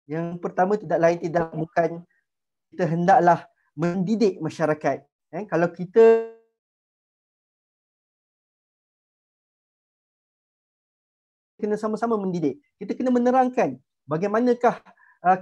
Yang pertama tidak lain tidak bukan kita hendaklah mendidik masyarakat. Kalau kita kena sama-sama mendidik, kita kena menerangkan bagaimanakah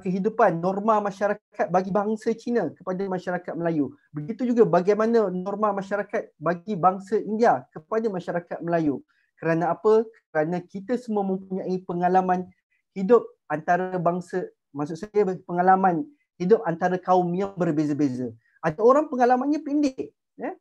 kehidupan norma masyarakat bagi bangsa Cina kepada masyarakat Melayu. Begitu juga bagaimana norma masyarakat bagi bangsa India kepada masyarakat Melayu. Kerana apa? Kerana kita semua mempunyai pengalaman hidup antara bangsa, maksud saya pengalaman hidup antara kaum yang berbeza-beza. Ada orang pengalamannya pendek.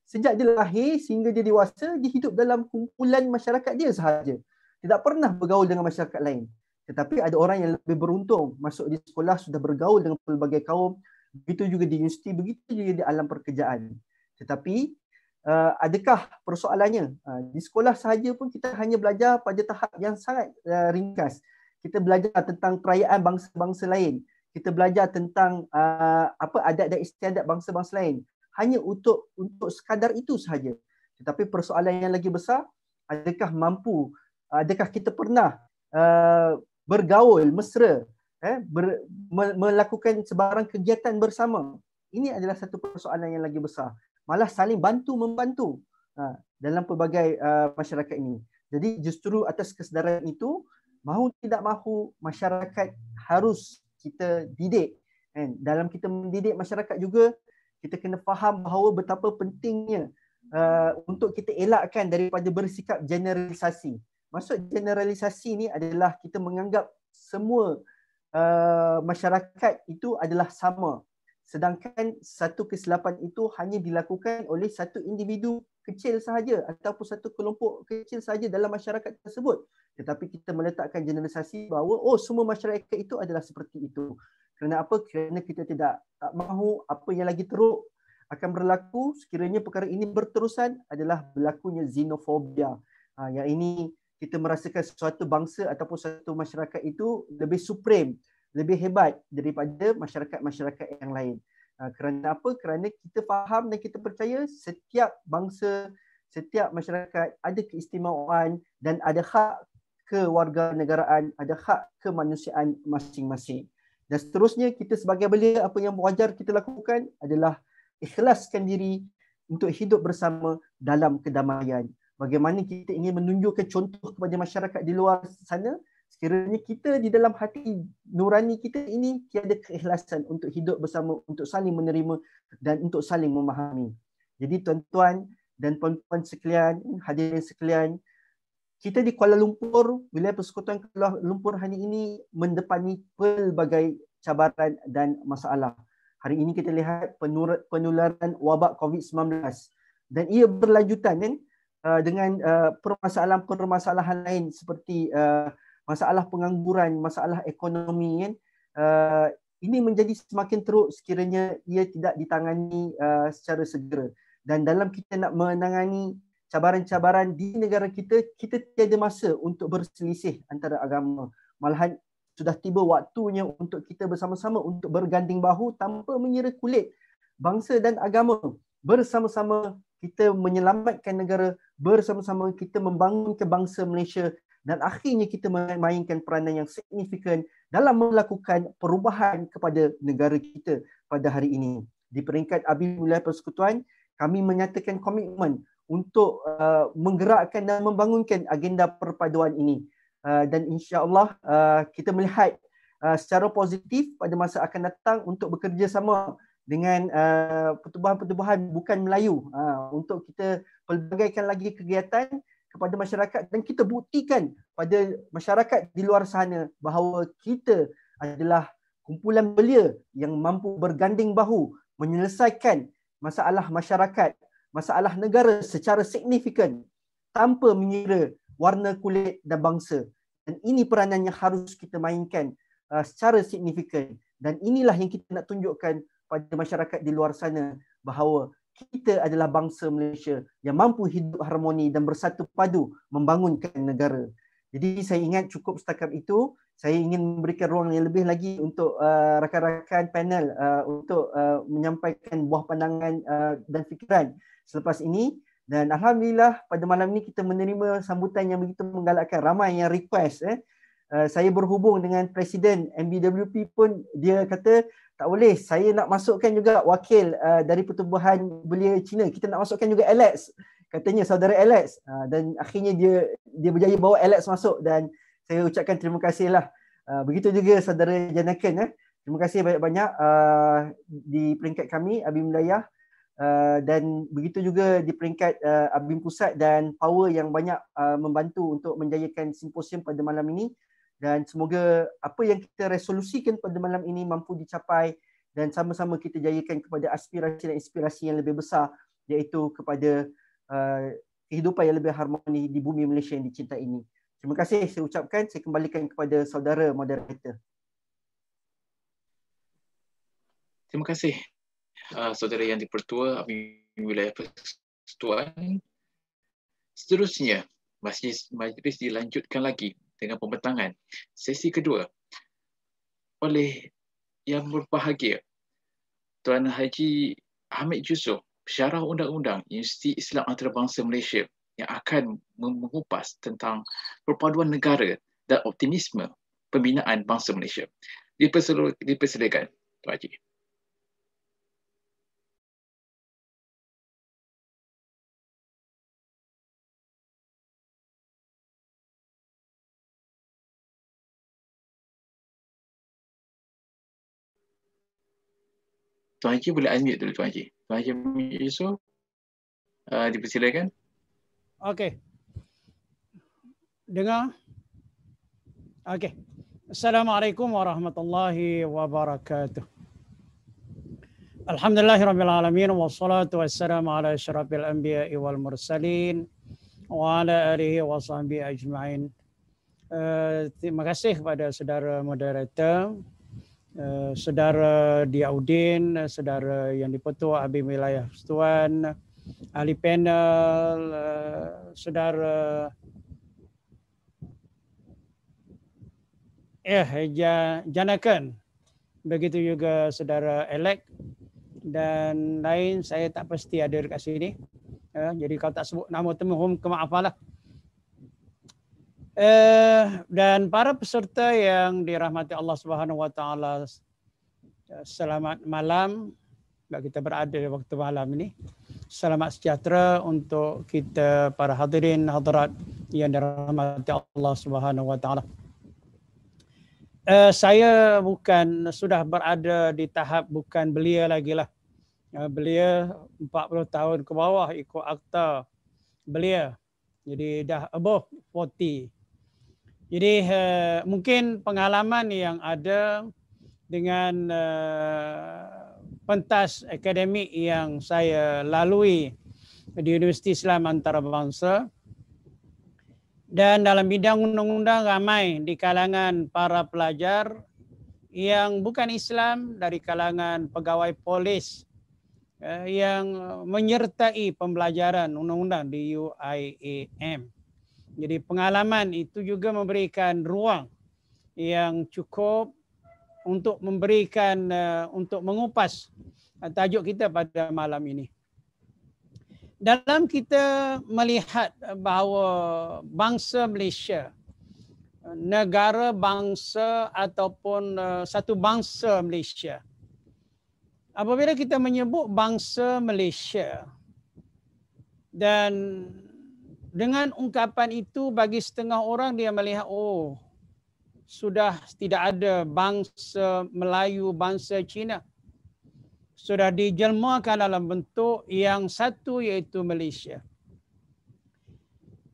Sejak dia lahir sehingga dia dewasa, dia hidup dalam kumpulan masyarakat dia sahaja. Tidak pernah bergaul dengan masyarakat lain. Tetapi ada orang yang lebih beruntung, masuk di sekolah sudah bergaul dengan pelbagai kaum, begitu juga di universiti, begitu juga di alam pekerjaan. Tetapi adakah persoalannya? Di sekolah sahaja pun kita hanya belajar pada tahap yang sangat ringkas. Kita belajar tentang perayaan bangsa-bangsa lain. Kita belajar tentang apa adat dan istiadat bangsa-bangsa lain. Hanya untuk sekadar itu sahaja. Tetapi persoalan yang lagi besar, adakah kita pernah bergaul mesra, melakukan sebarang kegiatan bersama? Ini adalah satu persoalan yang lagi besar. Malah saling bantu-membantu dalam pelbagai masyarakat ini. Jadi justru atas kesedaran itu, mahu tidak mahu masyarakat harus kita didik. Dalam kita mendidik masyarakat juga, kita kena faham bahawa betapa pentingnya untuk kita elakkan daripada bersikap generalisasi. Maksud generalisasi ni adalah kita menganggap semua masyarakat itu adalah sama. Sedangkan satu kesilapan itu hanya dilakukan oleh satu individu kecil sahaja ataupun satu kelompok kecil sahaja dalam masyarakat tersebut. Tetapi kita meletakkan generalisasi bahawa semua masyarakat itu adalah seperti itu. Kerana apa? Kerana kita tak mahu apa yang lagi teruk akan berlaku sekiranya perkara ini berterusan adalah berlakunya xenofobia. Yang ini kita merasakan suatu bangsa ataupun suatu masyarakat itu lebih supreme, lebih hebat daripada masyarakat-masyarakat yang lain. Kerana apa? Kerana kita faham dan kita percaya setiap bangsa, setiap masyarakat ada keistimewaan dan ada hak kewarganegaraan, ada hak kemanusiaan masing-masing. Dan seterusnya kita sebagai belia, apa yang wajar kita lakukan adalah ikhlaskan diri untuk hidup bersama dalam kedamaian. Bagaimana kita ingin menunjukkan contoh kepada masyarakat di luar sana, sekiranya kita di dalam hati nurani kita ini tiada keikhlasan untuk hidup bersama, untuk saling menerima dan untuk saling memahami. Jadi tuan-tuan dan puan-puan sekalian, hadirin sekalian, kita di Kuala Lumpur, wilayah Persekutuan Kuala Lumpur hari ini mendepani pelbagai cabaran dan masalah. Hari ini kita lihat penularan wabak COVID-19 dan ia berlanjutan dengan permasalahan-permasalahan lain seperti masalah pengangguran, masalah ekonomi. Ini menjadi semakin teruk sekiranya ia tidak ditangani secara segera. Dan dalam kita nak menangani cabaran-cabaran di negara kita, kita tiada masa untuk berselisih antara agama. Malahan sudah tiba waktunya untuk kita bersama-sama untuk berganding bahu tanpa mengira kulit bangsa dan agama. Bersama-sama kita menyelamatkan negara, bersama-sama kita membangunkan bangsa Malaysia dan akhirnya kita memainkan peranan yang signifikan dalam melakukan perubahan kepada negara kita pada hari ini. Di peringkat ABI Wilayah Persekutuan, kami menyatakan komitmen untuk menggerakkan dan membangunkan agenda perpaduan ini. Dan insya-Allah kita melihat secara positif pada masa akan datang untuk bekerjasama dengan pertubuhan-pertubuhan bukan Melayu untuk kita pelbagaikan lagi kegiatan kepada masyarakat dan kita buktikan pada masyarakat di luar sana bahawa kita adalah kumpulan belia yang mampu berganding bahu menyelesaikan masalah masyarakat, masalah negara secara signifikan tanpa mengira warna kulit dan bangsa. Dan ini peranan yang harus kita mainkan secara signifikan. Dan inilah yang kita nak tunjukkan pada masyarakat di luar sana bahawa kita adalah bangsa Malaysia yang mampu hidup harmoni dan bersatu padu membangunkan negara. Jadi saya ingat cukup setakat itu. Saya ingin memberikan ruang yang lebih lagi untuk rakan-rakan panel untuk menyampaikan buah pandangan dan fikiran selepas ini. Dan Alhamdulillah pada malam ini kita menerima sambutan yang begitu menggalakkan. Ramai yang request. Saya berhubung dengan Presiden MBWP pun, dia kata tak boleh, saya nak masukkan juga wakil dari Pertubuhan Belia Cina. Kita nak masukkan juga Alex. Katanya saudara Alex. Dan akhirnya dia berjaya bawa Alex masuk dan saya ucapkan terima kasih lah. Begitu juga saudara Janaken. Terima kasih banyak-banyak di peringkat kami, ABIM Wilayah. Dan begitu juga di peringkat ABIM Pusat dan Power yang banyak membantu untuk menjayakan simposium pada malam ini. Dan semoga apa yang kita resolusikan pada malam ini mampu dicapai dan sama-sama kita jayakan kepada aspirasi dan inspirasi yang lebih besar, iaitu kepada kehidupan yang lebih harmoni di bumi Malaysia yang dicintai ini. Terima kasih saya ucapkan. Saya kembalikan kepada saudara moderator. Terima kasih saudara yang dipertua ABIM Wilayah Persekutuan. Seterusnya, majlis dilanjutkan lagi dengan pembentangan sesi kedua oleh yang berbahagia Tuan Haji Hamid Yusof, Pensyarah Undang-Undang Universiti Islam Antarabangsa Malaysia, yang akan mengupas tentang perpaduan negara dan optimisme pembinaan bangsa Malaysia. Dipersilakan Tuan Haji. Tuan Haji boleh unmute dulu Tuan Haji. Tuan Haji Yusof, dipersilakan. Okey. Dengar? Okey. Assalamualaikum warahmatullahi wabarakatuh. Alhamdulillahirabbil alamin wassalatu wassalamu ala asyrafil anbiya'i wal mursalin wa ala alihi wa sahbihi ajma'in. Terima kasih kepada saudara moderator, saudara Diaudin, saudara yang dipertua ABIM Wilayah Persekutuan, ahli panel, saudara Janaken, begitu juga saudara Alex dan lain, saya tak pasti ada dekat sini. Jadi kalau tak sebut nama temu, mohon kemaafanlah. Dan para peserta yang dirahmati Allah Subhanahu Wa Taala, selamat malam. Kita berada di waktu malam ini. Selamat sejahtera untuk kita para hadirin hadirat yang dirahmati Allah Subhanahu Wa Taala. Saya sudah berada di tahap bukan belia lagi lah. Belia 40 tahun ke bawah ikut akta belia. Jadi dah above 40. Jadi mungkin pengalaman yang ada dengan pentas akademik yang saya lalui di Universiti Islam Antarabangsa, dan dalam bidang undang-undang ramai di kalangan para pelajar yang bukan Islam, dari kalangan pegawai polis yang menyertai pembelajaran undang-undang di UIAM. Jadi pengalaman itu juga memberikan ruang yang cukup untuk memberikan, untuk mengupas tajuk kita pada malam ini. Dalam kita melihat bahawa bangsa Malaysia, negara bangsa ataupun satu bangsa Malaysia, apabila kita menyebut bangsa Malaysia, dan dengan ungkapan itu bagi setengah orang dia melihat, oh, sudah tidak ada bangsa Melayu, bangsa Cina. Sudah dijelmakan dalam bentuk yang satu, iaitu Malaysia.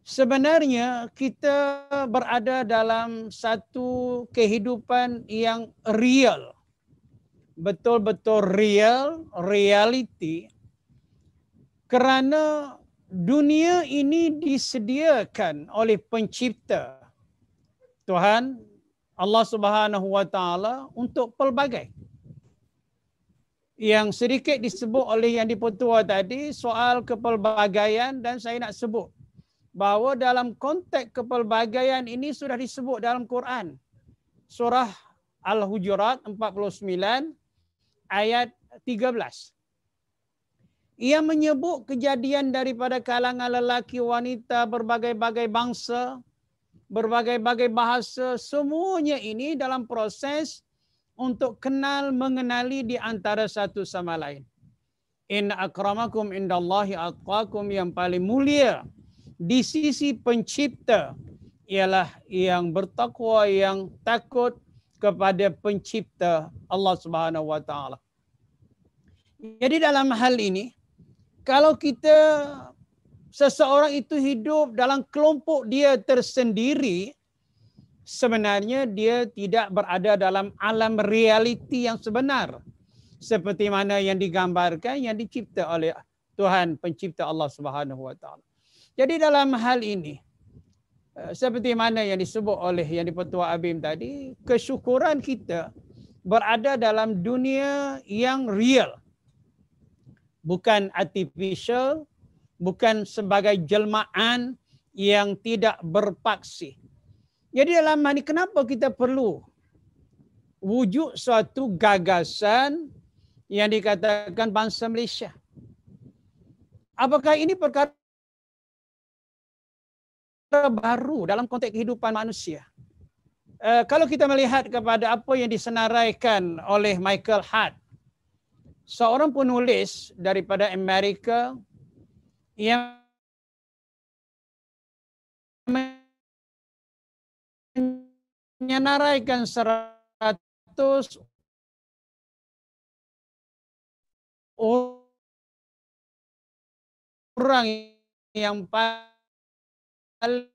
Sebenarnya kita berada dalam satu kehidupan yang real. Betul-betul real, reality. Kerana dunia ini disediakan oleh pencipta Tuhan Allah Subhanahu wa taala untuk pelbagai. Yang sedikit disebut oleh yang dipetua tadi soal kepelbagaian, dan saya nak sebut bahawa dalam konteks kepelbagaian ini sudah disebut dalam Quran. Surah Al-Hujurat 49 ayat 13. Ia menyebut kejadian daripada kalangan lelaki wanita berbagai-bagai bangsa, berbagai-bagai bahasa, semuanya ini dalam proses untuk kenal mengenali di antara satu sama lain. Inna akramakum indallahi atqakum, yang paling mulia di sisi pencipta ialah yang bertakwa, yang takut kepada pencipta Allah Subhanahu wa taala. Jadi dalam hal ini, kalau kita seseorang itu hidup dalam kelompok dia tersendiri, sebenarnya dia tidak berada dalam alam realiti yang sebenar. Seperti mana yang digambarkan, yang dicipta oleh Tuhan pencipta Allah Subhanahu wa taala. Jadi dalam hal ini, seperti mana yang disebut oleh yang dipetua Abim tadi, kesyukuran kita berada dalam dunia yang real. Bukan artificial, bukan sebagai jelmaan yang tidak berpaksi. Jadi dalam hal ini, kenapa kita perlu wujud suatu gagasan yang dikatakan bangsa Malaysia? Apakah ini perkara baru dalam konteks kehidupan manusia? Kalau kita melihat kepada apa yang disenaraikan oleh Michael Hart, seorang penulis daripada Amerika yang menyenaraikan 100 orang yang paling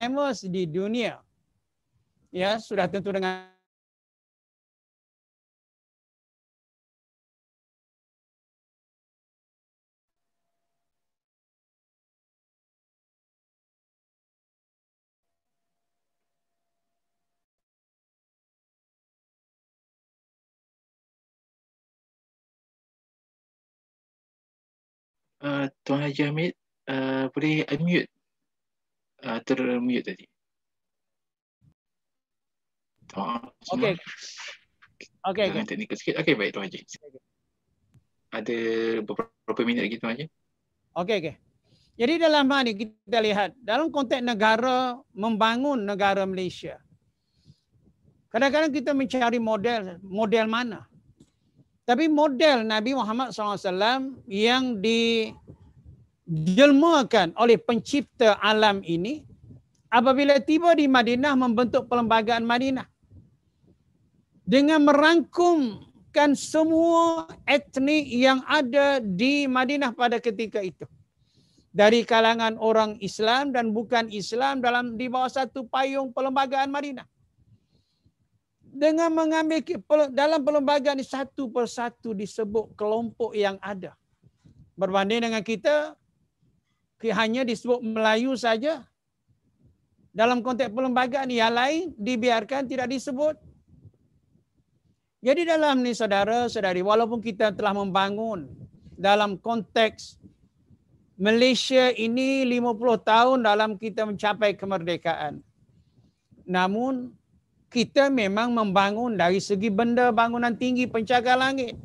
famous di dunia. Ya, sudah tentu dengan Tuan Haji Hamid, boleh unmute? Termute tadi. Okey. Okey. Jangan teknikal sikit. Okey, baik Tuan Haji. Ada beberapa minit lagi Tuan Haji. Okey. Jadi dalam hal ini kita lihat dalam konteks negara, membangun negara Malaysia. Kadang-kadang kita mencari model mana. Tapi model Nabi Muhammad SAW yang dijelmakan oleh pencipta alam ini, apabila tiba di Madinah membentuk perlembagaan Madinah. Dengan merangkumkan semua etnik yang ada di Madinah pada ketika itu. Dari kalangan orang Islam dan bukan Islam di bawah satu payung perlembagaan Madinah. Dengan mengambil dalam perlembagaan ini satu persatu disebut kelompok yang ada. Berbanding dengan kita hanya disebut Melayu saja. Dalam konteks perlembagaan yang lain dibiarkan tidak disebut. Jadi dalam ni saudara-saudari, walaupun kita telah membangun dalam konteks Malaysia ini 50 tahun dalam kita mencapai kemerdekaan. Namun kita memang membangun dari segi benda bangunan tinggi pencakar langit.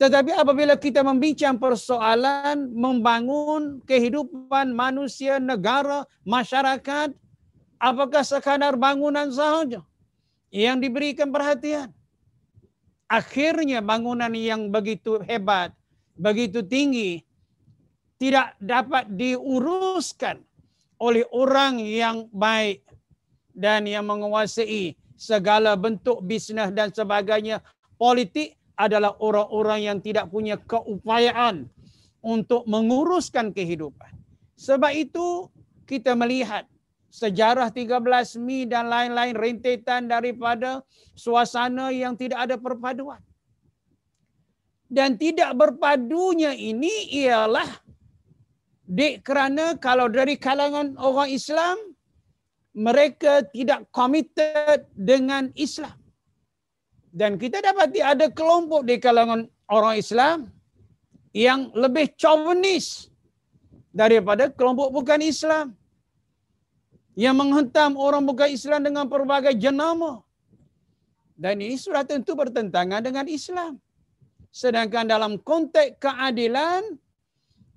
Tetapi apabila kita membincang persoalan membangun kehidupan manusia, negara, masyarakat, apakah sekadar bangunan sahaja yang diberikan perhatian? Akhirnya bangunan yang begitu hebat, begitu tinggi, tidak dapat diuruskan oleh orang yang baik dan yang menguasai segala bentuk bisnes dan sebagainya. Politik adalah orang-orang yang tidak punya keupayaan untuk menguruskan kehidupan. Sebab itu kita melihat sejarah 13 Mei dan lain-lain rentetan daripada suasana yang tidak ada perpaduan. Dan tidak berpadunya ini ialah kerana kalau dari kalangan orang Islam, mereka tidak committed dengan Islam. Dan kita dapati ada kelompok di kalangan orang Islam yang lebih chauvinis daripada kelompok bukan Islam. Yang menghentam orang bukan Islam dengan pelbagai jenama. Dan ini sudah tentu bertentangan dengan Islam. Sedangkan dalam konteks keadilan,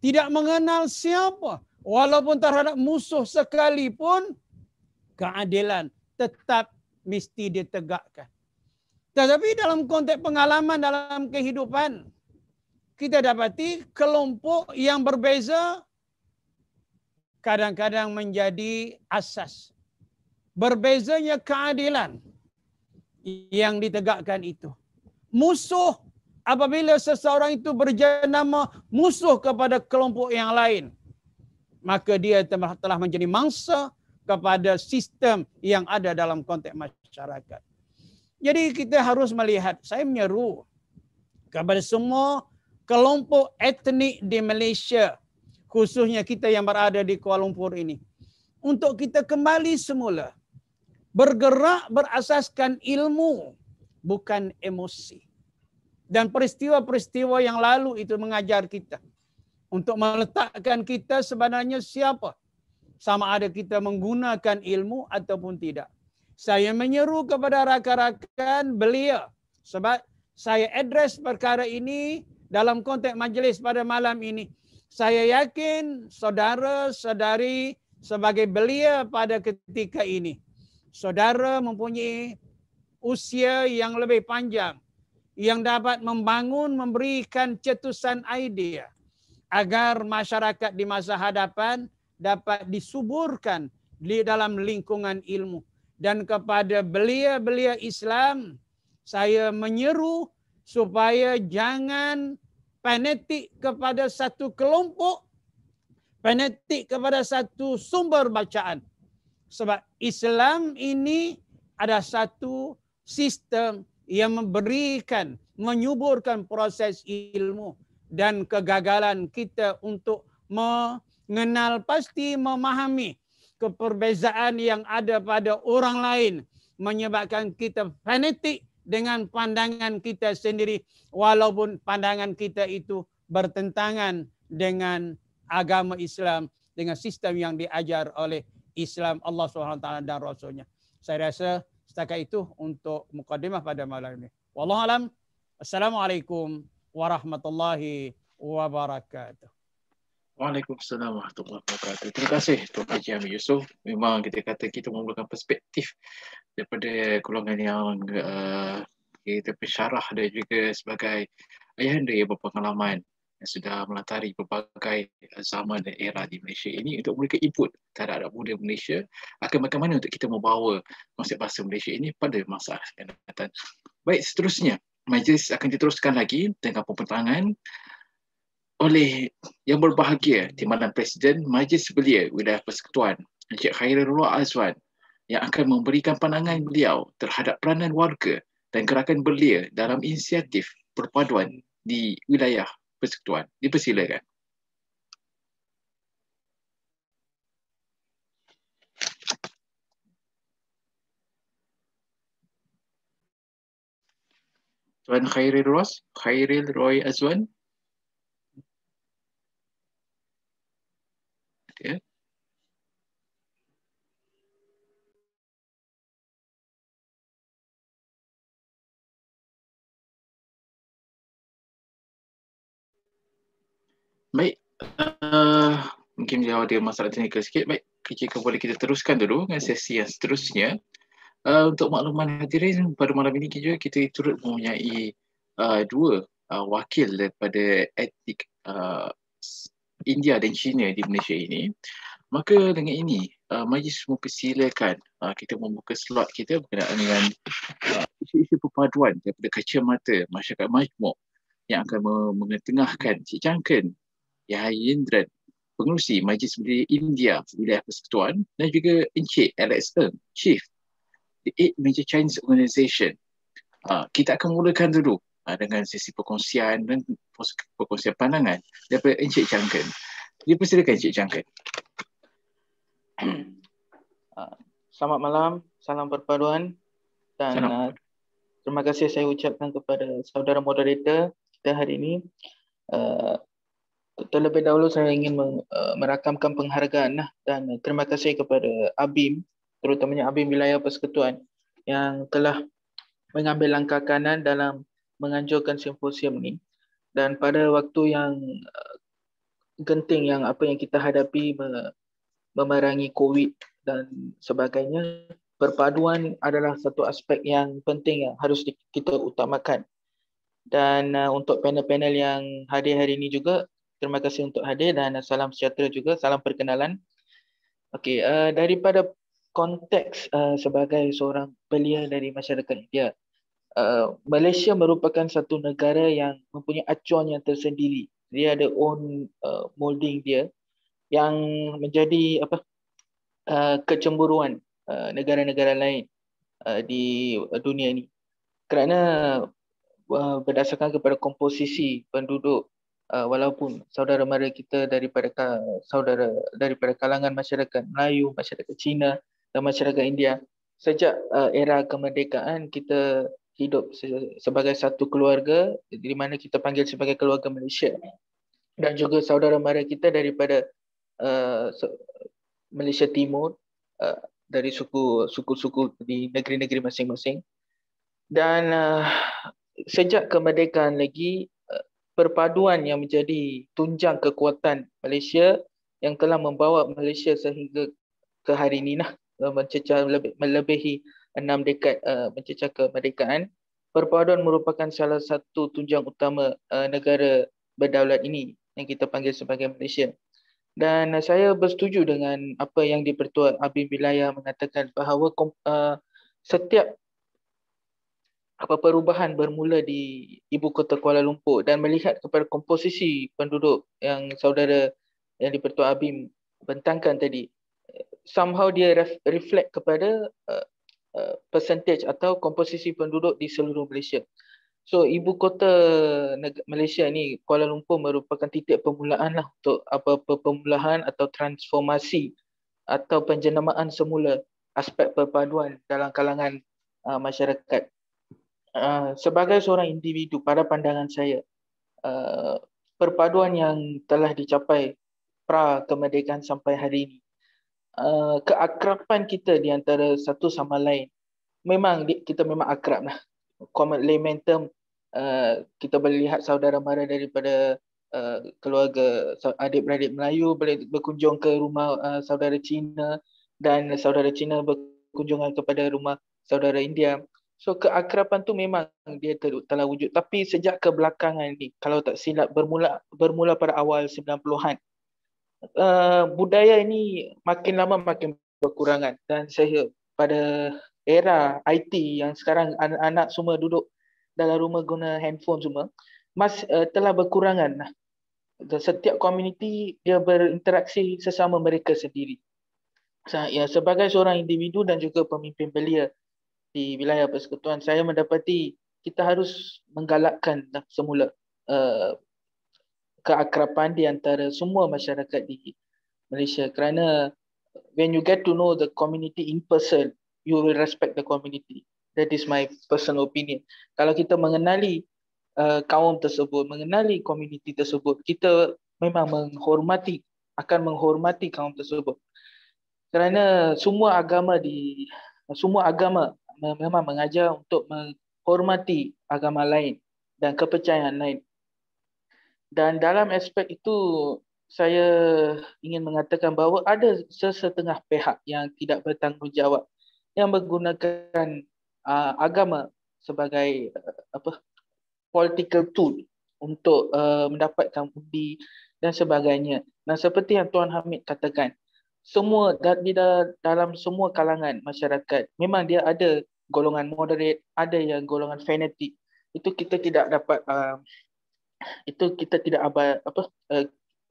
tidak mengenal siapa. Walaupun terhadap musuh sekalipun, keadilan tetap mesti ditegakkan. Tetapi dalam konteks pengalaman dalam kehidupan, kita dapati kelompok yang berbeza kadang-kadang menjadi asas. Berbezanya keadilan yang ditegakkan itu. Musuh, apabila seseorang itu berjenama musuh kepada kelompok yang lain, maka dia telah menjadi mangsa kepada sistem yang ada dalam konteks masyarakat. Jadi kita harus melihat, saya menyeru kepada semua kelompok etnik di Malaysia, khususnya kita yang berada di Kuala Lumpur ini, untuk kita kembali semula bergerak berasaskan ilmu, bukan emosi. Dan peristiwa-peristiwa yang lalu itu mengajar kita untuk meletakkan kita sebenarnya siapa, sama ada kita menggunakan ilmu ataupun tidak. Saya menyeru kepada rakan-rakan belia, sebab saya address perkara ini dalam konteks majlis pada malam ini. Saya yakin saudara-saudari sebagai belia pada ketika ini, saudara mempunyai usia yang lebih panjang, yang dapat membangun, memberikan cetusan idea agar masyarakat di masa hadapan dapat disuburkan di dalam lingkungan ilmu. Dan kepada belia-belia Islam, saya menyeru supaya jangan fanatik kepada satu kelompok, fanatik kepada satu sumber bacaan. Sebab Islam ini ada satu sistem yang memberikan, menyuburkan proses ilmu, dan kegagalan kita untuk mengenal pasti, memahami keperbezaan yang ada pada orang lain menyebabkan kita fanatik dengan pandangan kita sendiri, walaupun pandangan kita itu bertentangan dengan agama Islam, dengan sistem yang diajar oleh Islam, Allah SWT dan Rasulnya. Saya rasa setakat itu untuk mukadimah pada malam ini. Wallahu alam. Assalamualaikum warahmatullahi wabarakatuh. Waalaikumsalam warahmatullahi wabarakatuh. Terima kasih Tuan Haji Hamid Yusof. Memang kita kata kita memerlukan perspektif daripada golongan yang kita pensyarah dan juga sebagai ayahanda yang berpengalaman yang sudah melatari berbagai zaman dan era di Malaysia ini untuk memberikan input terhadap anak muda Malaysia akan bagaimana untuk kita membawa konsep bahasa Malaysia ini pada masa yang datang. Baik, seterusnya majlis akan diteruskan lagi dengan pembentangan oleh yang berbahagia Timbalan Presiden Majlis Belia Wilayah Persekutuan Encik Khairullah Azwan yang akan memberikan pandangan beliau terhadap peranan warga dan gerakan belia dalam inisiatif perpaduan di wilayah persekutuan. Dipersilakan. Tuan Khairil Roy Azwan. Okay. Baik, mungkin dia ada masalah teknikal sikit. Baik, jika boleh kita teruskan dulu dengan sesi yang seterusnya. Untuk makluman hadirin, pada malam ini kita turut mempunyai dua wakil daripada etnik India dan China di Malaysia ini. Maka dengan ini, majlis mempersilakan kita membuka slot kita berkenaan dengan isu-isu perpaduan daripada kacamata masyarakat majmuk yang akan mengetengahkan, cik jangkan Yahya Yendran, Pengerusi Majlis Belia India Wilayah Persekutuan, dan juga Encik Alex Ng, Chief The Eight Major Chinese Organization. Kita akan mulakan dulu dengan sesi perkongsian dan perkongsian pandangan daripada Encik Changken. Dipersilakan Encik Changken. Selamat malam, salam perpaduan, dan terima kasih saya ucapkan kepada saudara moderator kita hari ini. Terlebih dahulu saya ingin merakamkan penghargaan dan terima kasih kepada ABIM, terutamanya ABIM Wilayah Persekutuan yang telah mengambil langkah kanan dalam menganjurkan simposium ini. Dan pada waktu yang genting yang apa yang kita hadapi memerangi COVID dan sebagainya, perpaduan adalah satu aspek yang penting yang harus kita utamakan. Dan untuk panel-panel yang hadir hari ini juga, terima kasih untuk hadir dan salam sejahtera juga, salam perkenalan. Okey, daripada konteks sebagai seorang belia dari masyarakat India, Malaysia merupakan satu negara yang mempunyai acuan yang tersendiri. Dia ada own molding dia yang menjadi kecemburuan negara-negara lain di dunia ini. Kerana berdasarkan kepada komposisi penduduk, walaupun saudara mara kita daripada kalangan masyarakat Melayu, masyarakat Cina dan masyarakat India, sejak era kemerdekaan kita hidup sebagai satu keluarga di mana kita panggil sebagai keluarga Malaysia, dan juga saudara mara kita daripada Malaysia Timur, dari suku-suku di negeri-negeri masing-masing. Dan sejak kemerdekaan lagi, perpaduan yang menjadi tunjang kekuatan Malaysia yang telah membawa Malaysia sehingga ke hari ini mencecah melebihi 6 dekad mencecah kemerdekaan. Perpaduan merupakan salah satu tunjang utama negara berdaulat ini yang kita panggil sebagai Malaysia. Dan saya bersetuju dengan apa yang di-Pertua ABIM Wilayah mengatakan bahawa setiap perubahan bermula di ibu kota Kuala Lumpur, dan melihat kepada komposisi penduduk yang saudara yang di-Pertua ABIM bentangkan tadi, somehow dia reflect kepada percentage atau komposisi penduduk di seluruh Malaysia. So ibu kota Malaysia ni, Kuala Lumpur, merupakan titik permulaan untuk apa-apa permulaan atau transformasi atau penjenamaan semula aspek perpaduan dalam kalangan masyarakat. Sebagai seorang individu, pada pandangan saya, perpaduan yang telah dicapai pra kemerdekaan sampai hari ini, keakraban kita di antara satu sama lain, kita memang akrab lah. Common layman term, kita boleh lihat saudara mara daripada keluarga adik-beradik Melayu boleh berkunjung ke rumah saudara Cina, dan saudara Cina berkunjungan kepada rumah saudara India. So keakraban tu memang dia telah wujud, tapi sejak kebelakangan ni, kalau tak silap bermula pada awal 90-an, budaya ini makin lama makin berkurangan. Dan saya pada era IT yang sekarang anak-anak semua duduk dalam rumah guna handphone semua, telah berkurangan. Dan setiap komuniti dia berinteraksi sesama mereka sendiri. Sebagai seorang individu dan juga pemimpin belia di wilayah persekutuan, saya mendapati kita harus menggalakkan semula keakraban di antara semua masyarakat di Malaysia, kerana when you get to know the community in person, you will respect the community. That is my personal opinion. Kalau kita mengenali kaum tersebut, mengenali community tersebut, kita memang akan menghormati kaum tersebut. Kerana semua agama memang mengajar untuk menghormati agama lain dan kepercayaan lain. Dan dalam aspek itu, saya ingin mengatakan bahawa ada sesetengah pihak yang tidak bertanggungjawab, yang menggunakan agama sebagai political tool untuk mendapatkan undi dan sebagainya. Dan seperti yang Tuan Hamid katakan, dalam semua kalangan masyarakat memang dia ada golongan moderate, ada yang golongan fanatik. Itu kita tidak dapat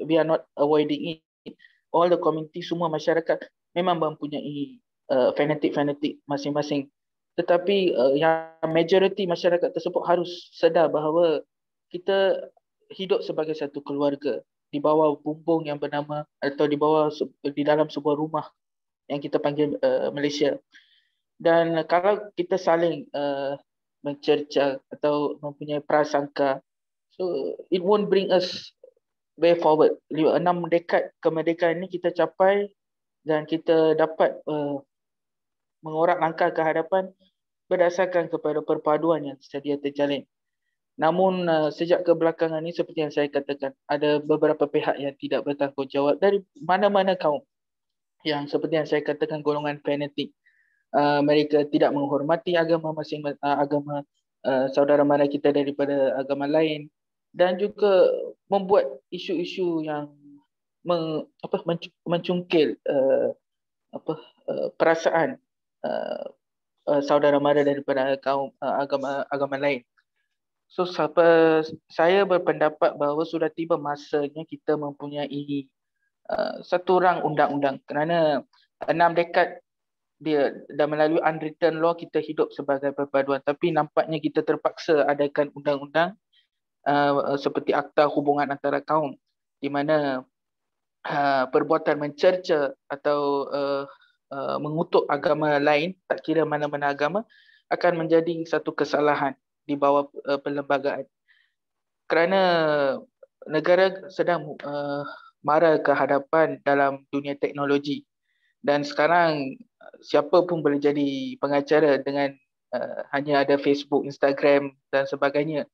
we are not avoiding it. All the community, semua masyarakat memang mempunyai fanatik-fanatik masing-masing. Tetapi yang majoriti masyarakat tersebut harus sedar bahawa kita hidup sebagai satu keluarga di bawah bumbung yang bernama, atau di dalam sebuah rumah yang kita panggil Malaysia. Dan kalau kita saling mencerca atau mempunyai prasangka, so it won't bring us way forward. 6 dekad kemerdekaan ini kita capai dan kita dapat mengorak langkah ke hadapan berdasarkan kepada perpaduan yang sedia terjalin. Namun sejak kebelakangan ini, seperti yang saya katakan, ada beberapa pihak yang tidak bertanggungjawab dari mana-mana kaum, yang seperti yang saya katakan golongan fanatik. Mereka tidak menghormati agama agama saudara mara kita daripada agama lain, dan juga membuat isu-isu yang mencungkil perasaan saudara mara daripada kaum agama lain. So saya berpendapat bahawa sudah tiba masanya kita mempunyai satu rang undang-undang, kerana 6 dekad dia dah melalui unwritten law kita hidup sebagai perpaduan, tapi nampaknya kita terpaksa adakan undang-undang seperti Akta Hubungan Antara Kaum, di mana perbuatan mencerca atau mengutuk agama lain, tak kira mana-mana agama, akan menjadi satu kesalahan di bawah perlembagaan. Kerana negara sedang mara ke hadapan dalam dunia teknologi, dan sekarang siapa pun boleh jadi pengacara dengan hanya ada Facebook, Instagram dan sebagainya.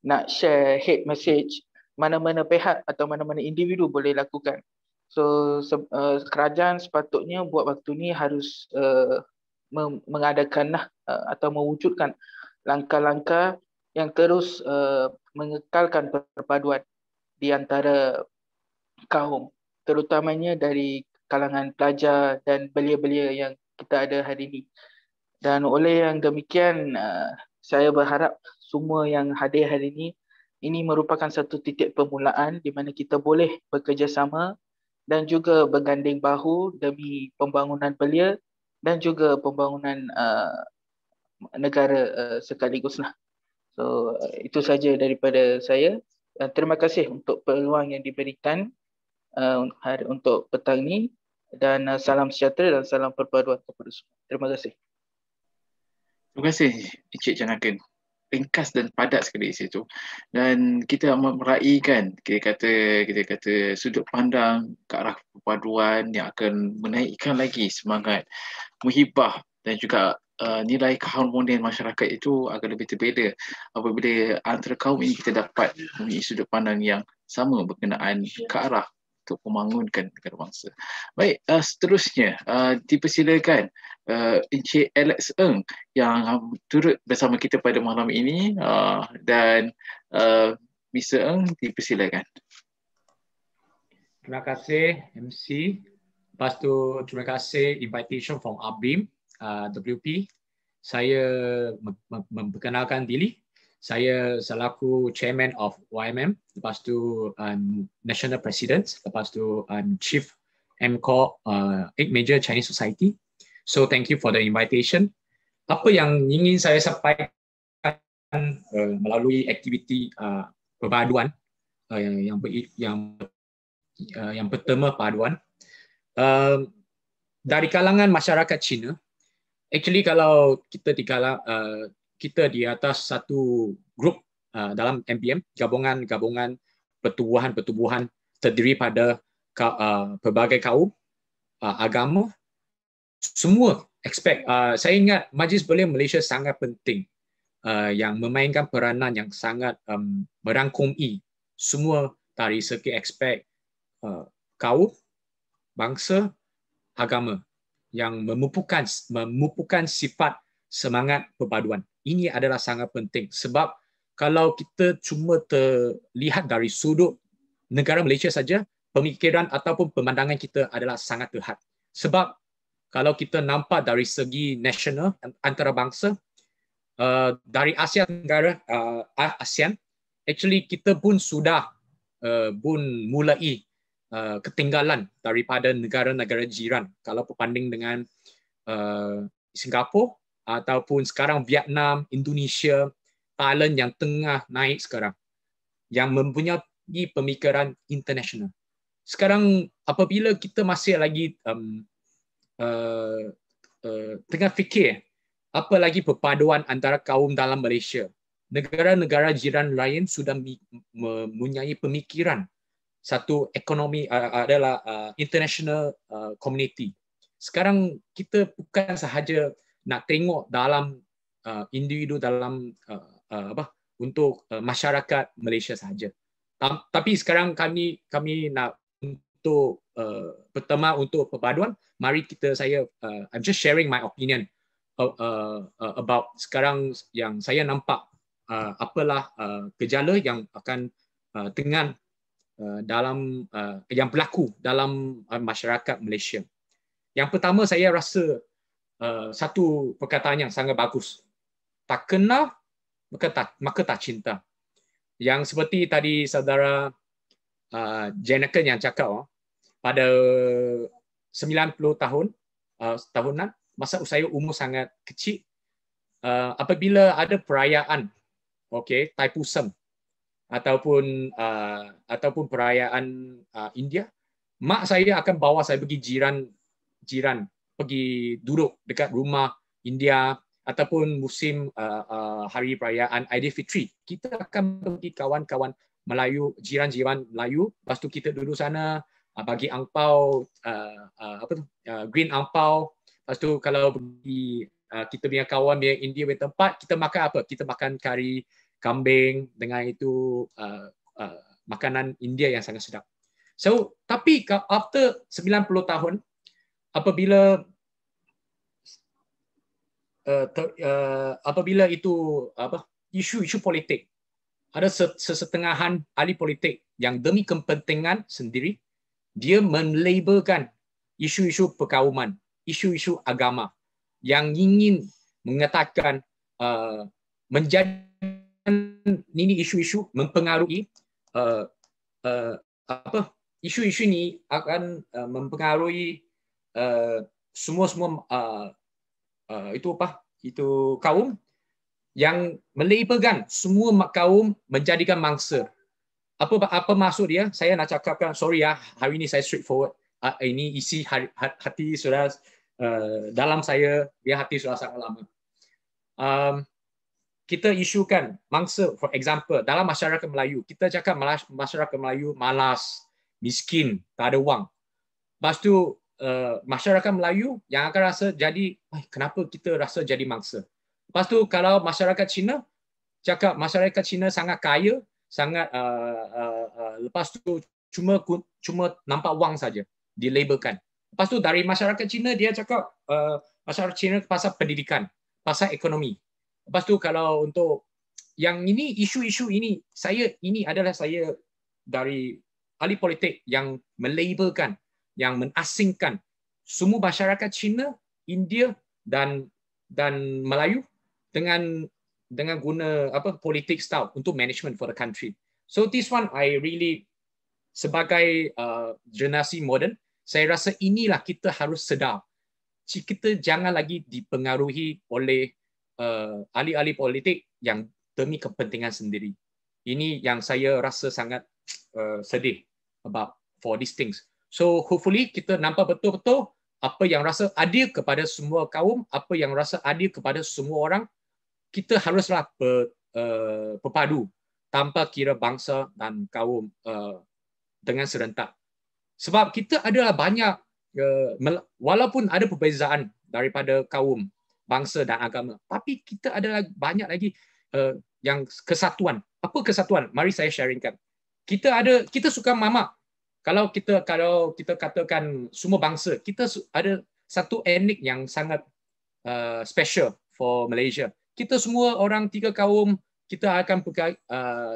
Nak share hate message, mana-mana pihak atau mana-mana individu boleh lakukan. So kerajaan sepatutnya buat waktu ni harus mengadakan atau mewujudkan langkah-langkah yang terus mengekalkan perpaduan di antara kaum, terutamanya dari kalangan pelajar dan belia-belia yang kita ada hari ini. Dan oleh yang demikian, saya berharap semua yang hadir hari ini merupakan satu titik permulaan di mana kita boleh bekerjasama dan juga berganding bahu demi pembangunan belia dan juga pembangunan negara sekaligus lah. So itu saja daripada saya. Terima kasih untuk peluang yang diberikan untuk petang ini, dan salam sejahtera dan salam perpaduan kepada semua. Terima kasih. Terima kasih Encik Janaken. Ringkas dan padat sekali di situ. Dan kita meraihkan kita kata sudut pandang ke arah perpaduan yang akan menaikkan lagi semangat muhibah dan juga nilai keharmonian masyarakat itu akan lebih terbela apabila antara kaum ini kita dapat mempunyai sudut pandang yang sama berkenaan ke arah untuk membangunkan negara bangsa. Baik, seterusnya dipersilakan Encik Alex Ng yang turut bersama kita pada malam ini, dan Mr. Ng dipersilakan. Terima kasih MC. Lepas tu terima kasih invitation from ABIM WP. Saya memperkenalkan diri. Saya selaku Chairman of YMM, lepas tu National President, lepas tu Chief MCOR 8 Major Chinese Society. So thank you for the invitation. Apa yang ingin saya sampaikan melalui aktiviti perpaduan yang pertama paduan dari kalangan masyarakat Cina. Actually kalau kita di atas satu grup dalam MPM, gabungan pertubuhan terdiri pada pelbagai kaum, agama, semua aspek. Saya ingat Majlis Belia Malaysia sangat penting yang memainkan peranan yang sangat merangkumi semua dari segi aspek kaum, bangsa, agama yang memupukkan sifat semangat perpaduan. Ini adalah sangat penting sebab kalau kita cuma terlihat dari sudut negara Malaysia saja, pemikiran ataupun pemandangan kita adalah sangat terhad. Sebab kalau kita nampak dari segi nasional antarabangsa, dari Asia Tenggara, ASEAN, actually kita pun sudah mulai ketinggalan daripada negara-negara jiran. Kalau berbanding dengan Singapura ataupun sekarang Vietnam, Indonesia, Thailand yang tengah naik sekarang, yang mempunyai pemikiran international. Sekarang apabila kita masih lagi tengah fikir apa lagi perpaduan antara kaum dalam Malaysia, negara-negara jiran lain sudah mempunyai pemikiran satu ekonomi adalah international community. Sekarang kita bukan sahaja nak tengok dalam individu dalam untuk masyarakat Malaysia sahaja. Tapi sekarang kami nak untuk pertama untuk perpaduan, mari I'm just sharing my opinion about sekarang yang saya nampak apalah gejala yang akan dengan dalam yang berlaku dalam masyarakat Malaysia. Yang pertama, saya rasa satu perkataan yang sangat bagus. Tak kenal maka tak cinta. Yang seperti tadi saudara Jennifer yang cakap, pada 90 tahunan, masa saya umur sangat kecil, apabila ada perayaan, Thaipusam ataupun perayaan India, mak saya akan bawa saya pergi jiran pergi duduk dekat rumah India, ataupun musim hari perayaan Aidilfitri, kita akan pergi kawan-kawan Melayu, jiran-jiran Melayu, lepas tu kita duduk sana bagi angpau, green angpau. Lepas tu kalau pergi kita punya kawan punya India punya tempat, kita makan apa? Kita makan kari kambing dengan itu makanan India yang sangat sedap. So, tapi after 90 tahun, apabila itu isu-isu politik, ada sesetengahan ahli politik yang demi kepentingan sendiri, dia melabelkan isu-isu perkauman, isu-isu agama yang ingin mengatakan ini isu-isu mempengaruhi isu-isu ini akan mempengaruhi semua itu kaum, yang melabelkan semua kaum menjadikan mangsa. Apa maksud dia? Saya nak cakapkan, sorry hari ini saya straightforward. Ini isi hati sudah dalam saya, dia hati sudah sangat lama. Kita isukan mangsa, for example, dalam masyarakat Melayu, kita cakap masyarakat Melayu malas, miskin, tak ada wang. Lepas tu masyarakat Melayu yang akan rasa jadi, kenapa kita rasa jadi mangsa? Lepas tu kalau masyarakat Cina, cakap masyarakat Cina sangat kaya, sangat lepas tu cuma nampak wang saja dilabelkan. Lepas tu dari masyarakat Cina dia cakap masyarakat Cina pasal pendidikan, pasal ekonomi. Lepas tu kalau untuk yang ini, isu-isu ini, ini adalah saya dari ahli politik yang melabelkan, yang mengasingkan semua masyarakat Cina, India dan Melayu dengan guna politik style untuk management for the country. So this one I really, sebagai generasi moden, saya rasa inilah kita harus sedar. Kita jangan lagi dipengaruhi oleh ahli-ahli politik yang demi kepentingan sendiri. Ini yang saya rasa sangat sedih about for these things. So hopefully kita nampak betul-betul apa yang rasa adil kepada semua kaum, apa yang rasa adil kepada semua orang, kita haruslah berpadu tanpa kira bangsa dan kaum dengan serentak. Sebab kita adalah banyak, walaupun ada perbezaan daripada kaum, bangsa dan agama, tapi kita adalah banyak lagi yang kesatuan. Apa kesatuan? Mari saya sharingkan. Kita suka mamak. Kalau kita katakan semua bangsa, kita ada satu etnik yang sangat special for Malaysia. Kita semua orang tiga kaum, kita akan pergi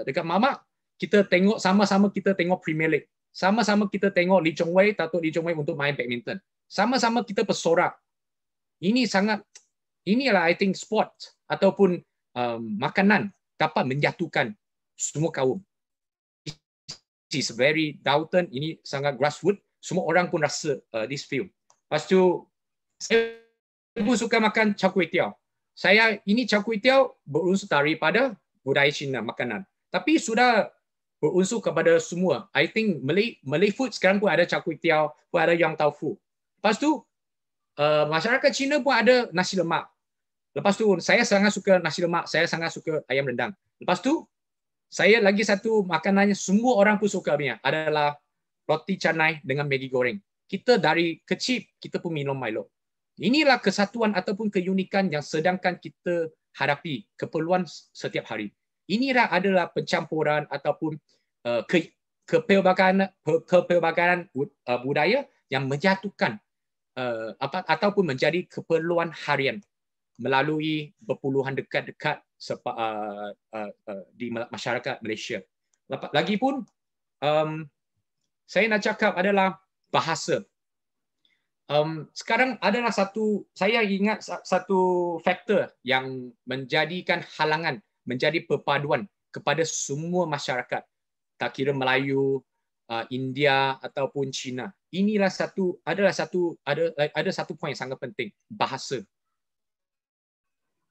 dekat mamak, kita tengok sama-sama, kita tengok Premier League. Sama-sama kita tengok Lee Chong Wei, Dato' Lee Chong Wei untuk main badminton. Sama-sama kita bersorak. Inilah I think sport ataupun makanan dapat menjatuhkan semua kaum. is very Downton, ini sangat grassroots. Semua orang pun rasa this film. Lepas tu saya pun suka makan char kway teow. Ini char kway teow berunsur daripada budaya Cina makanan. Tapi sudah berunsur kepada semua. I think Malay food sekarang pun ada char kway teow, pun ada yang tau fu. Lepas tu masyarakat Cina pun ada nasi lemak. Lepas tu saya sangat suka nasi lemak, saya sangat suka ayam rendang. Lepas tu saya lagi satu makanannya semua orang pun suka punya adalah roti canai dengan Maggi goreng. Kita dari kecil kita pun minum Milo. Inilah kesatuan ataupun keunikan yang sedangkan kita hadapi keperluan setiap hari. Inilah adalah pencampuran ataupun kepelbagaian budaya yang menjatuhkan ataupun menjadi keperluan harian melalui berpuluhan dekat-dekat di masyarakat Malaysia. Lagipun saya nak cakap adalah bahasa. Sekarang adalah saya ingat satu faktor yang menjadikan halangan, menjadi perpaduan kepada semua masyarakat, tak kira Melayu, India ataupun Cina. Inilah ada satu poin yang sangat penting, bahasa.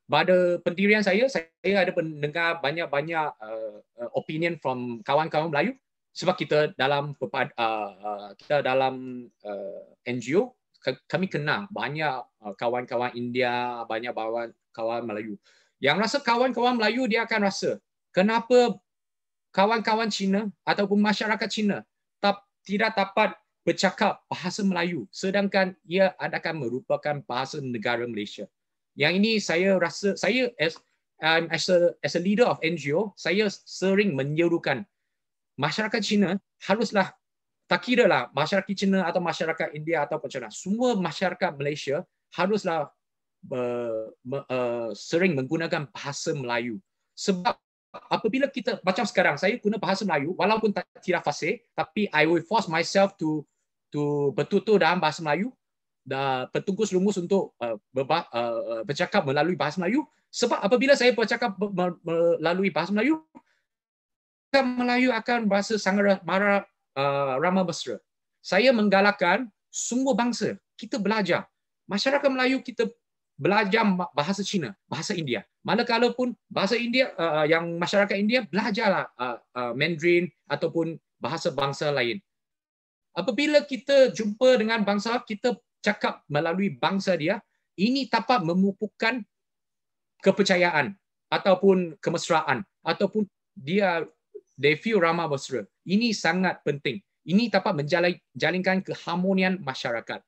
Pada pendirian saya ada mendengar banyak-banyak opinion from kawan-kawan Melayu sebab kita dalam NGO kami kenal banyak kawan-kawan India, banyak kawan Melayu. Yang rasa kawan-kawan Melayu dia akan rasa kenapa kawan-kawan Cina ataupun masyarakat Cina tidak dapat bercakap bahasa Melayu sedangkan ia akan merupakan bahasa negara Malaysia. Yang ini saya rasa as a leader of NGO, saya sering menyerukan masyarakat Cina haruslah, tak kira lah masyarakat Cina atau masyarakat India atau macam mana, semua masyarakat Malaysia haruslah sering menggunakan bahasa Melayu. Sebab apabila kita macam sekarang saya guna bahasa Melayu walaupun tidak fasih, tapi I will force myself to bertutur dalam bahasa Melayu, bertungkus lumus untuk bercakap melalui bahasa Melayu. Sebab apabila saya bercakap melalui bahasa Melayu akan berasa sangat ramah mesra. Saya menggalakkan semua bangsa kita belajar. Masyarakat Melayu kita belajar bahasa Cina, bahasa India. Manakala pun bahasa India, yang masyarakat India belajarlah Mandarin ataupun bahasa bangsa lain. Apabila kita jumpa dengan bangsa, kita cakap melalui bangsa dia, ini dapat memupukkan kepercayaan ataupun kemesraan ataupun they feel ramah mesra. Ini sangat penting. Ini dapat menjalinkan keharmonian masyarakat.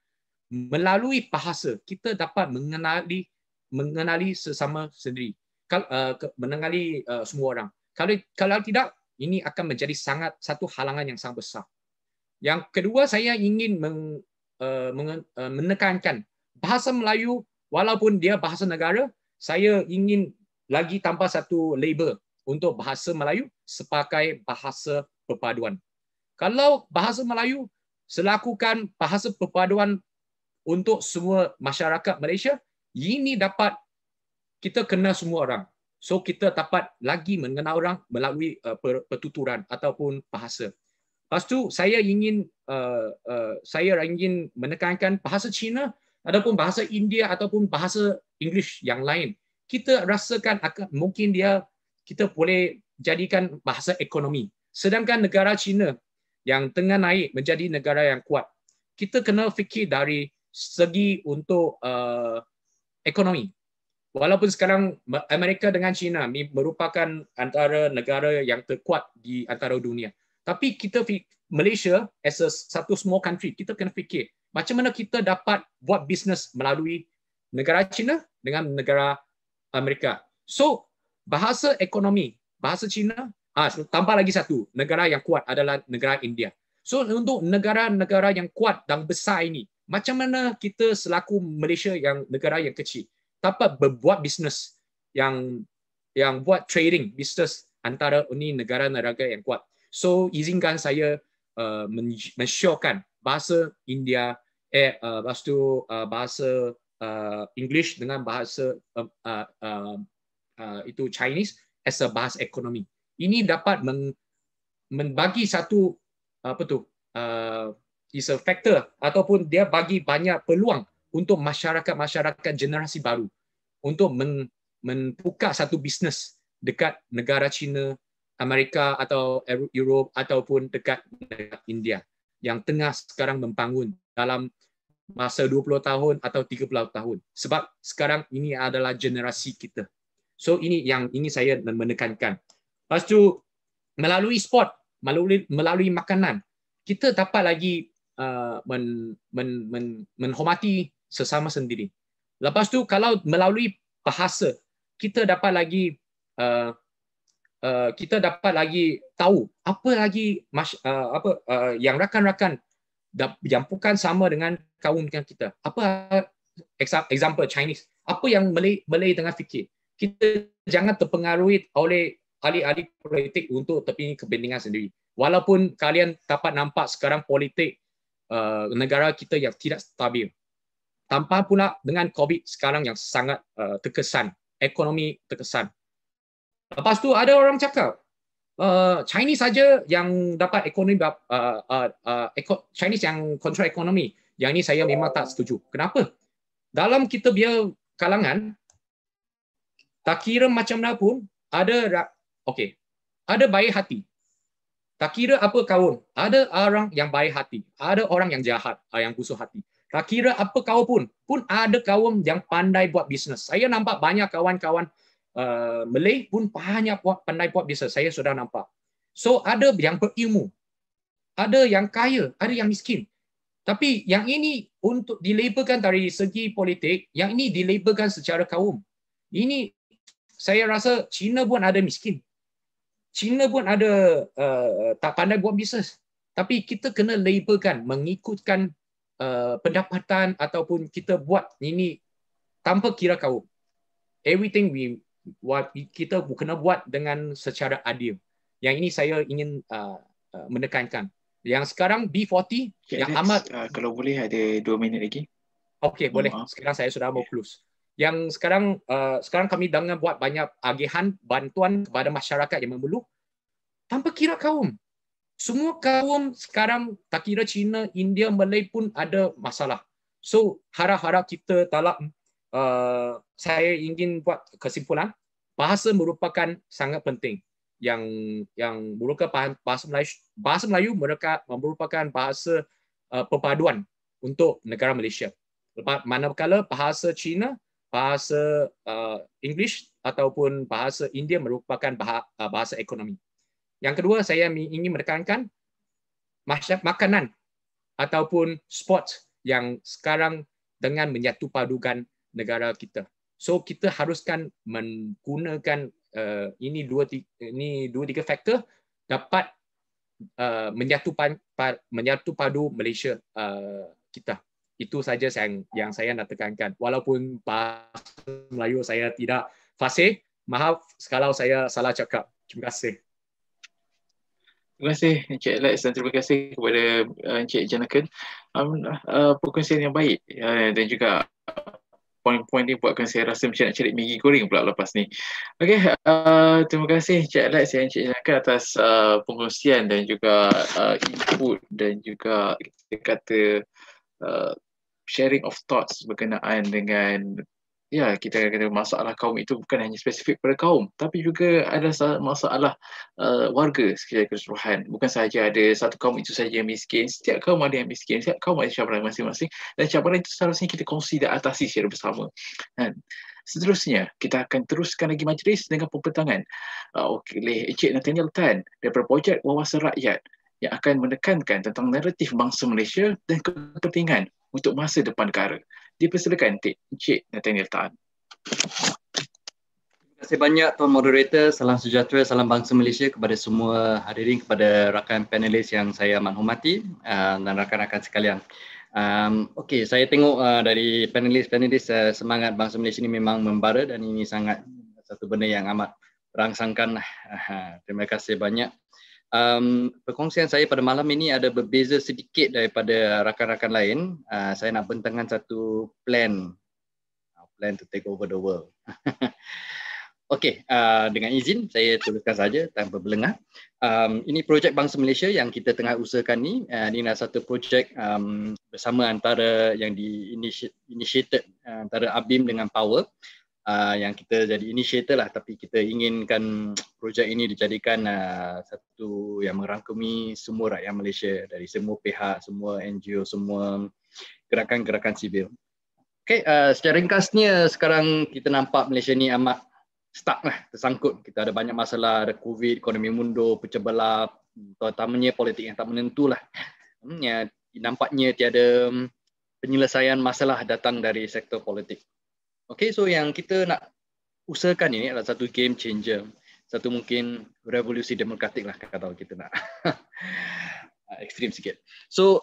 Melalui bahasa kita dapat mengenali sesama sendiri, mengenali semua orang. Kalau tidak, ini akan menjadi satu halangan yang sangat besar. Yang kedua, saya ingin menekankan bahasa Melayu walaupun dia bahasa negara, saya ingin lagi tambah satu label untuk bahasa Melayu sebagai bahasa perpaduan. Kalau bahasa Melayu selakukan bahasa perpaduan untuk semua masyarakat Malaysia, ini dapat kita kenal semua orang. So kita dapat lagi mengenal orang melalui pertuturan ataupun bahasa. Lepas tu saya ingin menekankan bahasa Cina ataupun bahasa India ataupun bahasa English yang lain. Kita rasakan mungkin kita boleh jadikan bahasa ekonomi. Sedangkan negara Cina yang tengah naik menjadi negara yang kuat, kita kena fikir dari segi untuk ekonomi. Walaupun sekarang Amerika dengan China merupakan antara negara yang terkuat di antara dunia. Tapi kita Malaysia as satu small country, kita kena fikir macam mana kita dapat buat bisnes melalui negara China dengan negara Amerika. So, bahasa ekonomi, bahasa China, tambah lagi satu, negara yang kuat adalah negara India. So, untuk negara-negara yang kuat dan besar ini, macam mana kita selaku Malaysia yang negara yang kecil dapat berbuat bisnes yang buat trading bisnes antara ini negara-negara yang kuat. So izinkan saya mensyorkan bahasa India, lepas tu bahasa English dengan bahasa itu Chinese as a bahasa ekonomi. Ini dapat membagi satu is a factor ataupun dia bagi banyak peluang untuk masyarakat generasi baru untuk membuka satu bisnes dekat negara China, Amerika atau Europe ataupun dekat India yang tengah sekarang membangun dalam masa 20 tahun atau 30 tahun. Sebab sekarang ini adalah generasi kita. So ini yang ini saya menekankan. Lepas tu melalui sport, melalui makanan, kita dapat lagi menghormati sesama sendiri. Lepas tu kalau melalui bahasa, kita dapat lagi tahu apa lagi yang rakan-rakan yang bukan sama dengan kaum kita. Apa example Chinese? Apa yang Malay tengah fikir? Kita jangan terpengaruhi oleh ahli-ahli politik untuk tepi kepentingan sendiri. Walaupun kalian dapat nampak sekarang politik negara kita yang tidak stabil. Tanpa pula dengan COVID sekarang yang sangat terkesan, ekonomi terkesan. Lepas tu ada orang cakap Chinese saja yang dapat ekonomi, Chinese yang kontrol ekonomi. Yang ini saya memang tak setuju. Kenapa? Dalam kita biar kalangan, tak kira macam mana pun, ada baik hati. Tak kira apa kaum, ada orang yang baik hati, ada orang yang jahat, yang busuk hati. Tak kira apa kaum pun ada kaum yang pandai buat bisnes. Saya nampak banyak kawan-kawan Malay pun banyak pandai buat bisnes. Saya sudah nampak. So ada yang berilmu, ada yang kaya, ada yang miskin. Tapi yang ini untuk dilabelkan dari segi politik, yang ini dilabelkan secara kaum. Ini saya rasa China pun ada miskin. China pun ada tak pandai buat bisnes. Tapi kita kena labelkan, mengikutkan pendapatan ataupun kita buat ini tanpa kira kaum. Everything kita kena buat dengan secara adil. Yang ini saya ingin menekankan. Yang sekarang B40 yang amat kalau boleh ada 2 minit lagi. Okey, boleh. Sekarang saya sudah mau close. Yang sekarang kami dengan buat banyak agihan bantuan kepada masyarakat yang memerlu tanpa kira kaum. Semua kaum sekarang tak kira China, India, Malay pun ada masalah. So harap-harap kita saya ingin buat kesimpulan, bahasa merupakan sangat penting. Yang merupakan bahasa Melayu merupakan bahasa perpaduan untuk negara Malaysia. Manakala bahasa Cina, bahasa English ataupun bahasa India merupakan bahasa ekonomi. Yang kedua, saya ingin menekankan makanan ataupun sport yang sekarang dengan menyatu padukan negara kita. So kita haruskan menggunakan ini dua tiga faktor dapat menyatu padu Malaysia kita. Itu saja yang saya nak tekankan. Walaupun bahasa Melayu saya tidak fasih, maaf kalau saya salah cakap. Terima kasih. Terima kasih Encik Alex dan terima kasih kepada Encik Janakan. Perkongsian yang baik dan juga poin-poin ni buatkan saya rasa macam nak cari Maggi goreng pula lepas ni. Okey, terima kasih Encik Alex dan Encik Janakan atas perkongsian dan juga input dan juga kita kata sharing of thoughts berkenaan dengan kita kata masalah kaum itu bukan hanya spesifik pada kaum, tapi juga ada masalah warga secara keseluruhan. Bukan sahaja ada satu kaum itu saja yang miskin, setiap kaum ada yang miskin, setiap kaum ada cabaran masing-masing dan cabaran itu seharusnya kita kongsi dan atasi secara bersama. Dan seterusnya, kita akan teruskan lagi majlis dengan pembentangan oleh Encik Nathaniel Tan daripada Projek Wawasan Rakyat yang akan menekankan tentang naratif bangsa Malaysia dan kepentingan untuk masa depan negara. Dipersilakan Encik Nathaniel Tan. Terima kasih banyak Tuan Moderator. Salam sejahtera, salam bangsa Malaysia kepada semua hadirin, kepada rakan panelis yang saya amat hormati dan rakan-rakan sekalian. Okey, saya tengok dari panelis semangat bangsa Malaysia ini memang membara dan ini sangat satu benda yang amat merangsangkan. Terima kasih banyak. Perkongsian saya pada malam ini ada berbeza sedikit daripada rakan-rakan lain. Saya nak bentangkan satu plan to take over the world. Okey, dengan izin saya tuliskan saja tanpa berlengah. Ini projek Bangsa Malaysia yang kita tengah usahakan ni. Ini adalah satu projek bersama antara yang initiated antara ABIM dengan Power. Yang kita jadi initiator lah, tapi kita inginkan projek ini dijadikan satu yang merangkumi semua rakyat Malaysia dari semua pihak, semua NGO, semua gerakan-gerakan sivil. Okey, secara ringkasnya sekarang kita nampak Malaysia ni amat stuck lah, tersangkut. Kita ada banyak masalah, ada COVID, ekonomi mundur, pecah belah, terutamanya politik yang tak menentu lah. Nampaknya tiada penyelesaian masalah datang dari sektor politik. Okay, so yang kita nak usahakan ini adalah satu game changer, satu mungkin revolusi demokratik lah kalau kita nak ekstrim sikit. So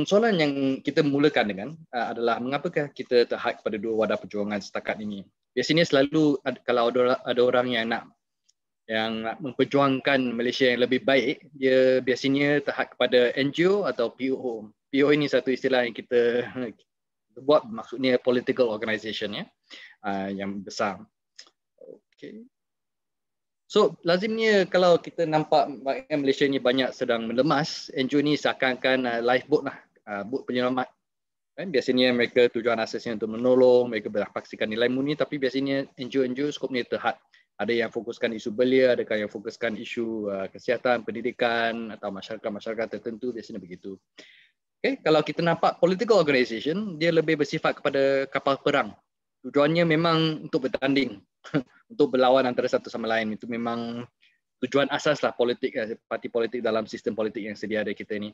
soalan yang kita mulakan dengan adalah mengapakah kita terhad pada dua wadah perjuangan setakat ini. Biasanya selalu kalau ada orang yang nak memperjuangkan Malaysia yang lebih baik, dia biasanya terhad kepada NGO atau POO. POO ini satu istilah yang kita buat, maksudnya political organisation ya, yang besar. Okay. So lazimnya kalau kita nampak Malaysia ni banyak sedang melemas, NGO ni seakan-akan lifeboat lah, boat penyelamat. Biasanya mereka tujuan asasnya untuk menolong, mereka berpaksikan nilai murni, tapi biasanya NGO skopnya terhad. Ada yang fokuskan isu belia, ada yang fokuskan isu kesihatan, pendidikan atau masyarakat tertentu, biasanya begitu. Okay, kalau kita nampak political organisation, dia lebih bersifat kepada kapal perang. Tujuannya memang untuk bertanding, untuk berlawan antara satu sama lain. Itu memang tujuan asas lah politik, parti politik dalam sistem politik yang sedia ada kita ni.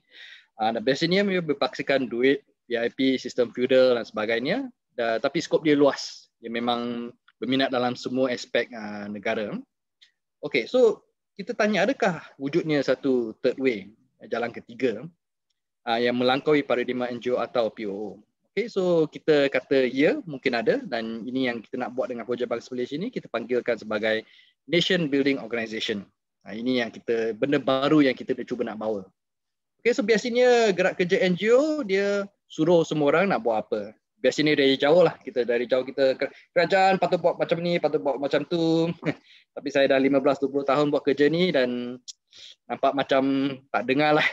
Biasanya mereka berpaksikan duit, VIP, sistem feudal dan sebagainya, tapi skop dia luas. Dia memang berminat dalam semua aspek negara. Okey, so kita tanya, adakah wujudnya satu third way, jalan ketiga yang melangkaui paradigma NGO atau POO? Okey, so kita kata ya, mungkin ada, dan ini yang kita nak buat dengan projek Bangsa Malaysia ini, kita panggilkan sebagai Nation Building Organisation. Ini yang kita, benda baru yang kita cuba nak bawa. Okey, so biasanya gerak kerja NGO dia suruh semua orang nak buat apa. Biasanya dari jauh lah, dari jauh kita kerajaan patut buat macam ni, patut buat macam tu. Tapi saya dah 15-20 tahun buat kerja ni dan nampak macam tak dengar lah.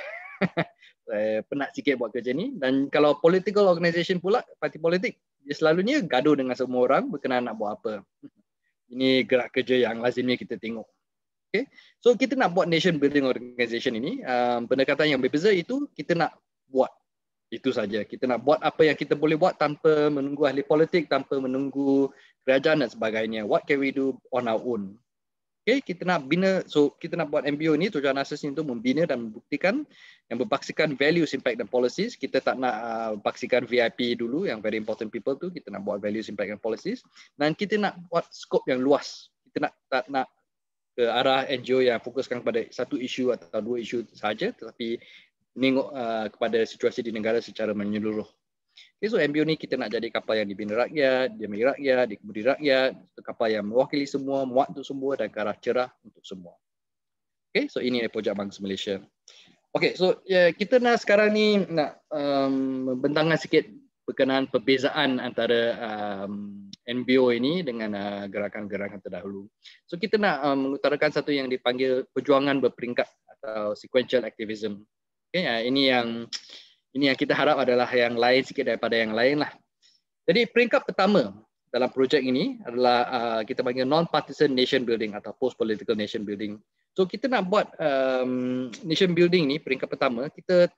Saya penat sikit buat kerja ni. Dan kalau political organisation pula, parti politik, dia selalunya gaduh dengan semua orang berkenaan nak buat apa. Ini gerak kerja yang lazimnya kita tengok. Okay. So kita nak buat nation building organisation ini, pendekatan yang berbeza itu kita nak buat. Itu saja. Kita nak buat apa yang kita boleh buat tanpa menunggu ahli politik, tanpa menunggu kerajaan dan sebagainya. What can we do on our own? Okay, kita nak bina, so kita nak buat MBO ni, tujuan asasnya untuk membina dan membuktikan yang berpaksikan values, impact dan policies. Kita tak nak paksikan VIP dulu, yang very important people tu. Kita nak buat values, impact dan policies. Dan kita nak buat skop yang luas. Kita tak nak ke arah NGO yang fokuskan kepada satu isu atau dua isu sahaja, tetapi menengok kepada situasi di negara secara menyeluruh. Okay, so MBO ni kita nak jadi kapal yang dibina rakyat, demi rakyat, dikemudi rakyat, kapal yang mewakili semua, muat untuk semua dan ke arah cerah untuk semua. Okay, so ini projek Bangsa Malaysia. Okay, so kita nak sekarang ni nak membentangkan sikit berkenaan perbezaan antara NBO ini dengan gerakan-gerakan terdahulu. So kita nak mengutarakan satu yang dipanggil perjuangan berperingkat atau sequential activism. Okay, ini yang kita harap adalah yang lain sikit daripada yang lain lah. Jadi peringkat pertama dalam projek ini adalah kita panggil non-partisan nation building atau post-political nation building. So kita nak buat nation building ni, peringkat pertama, kita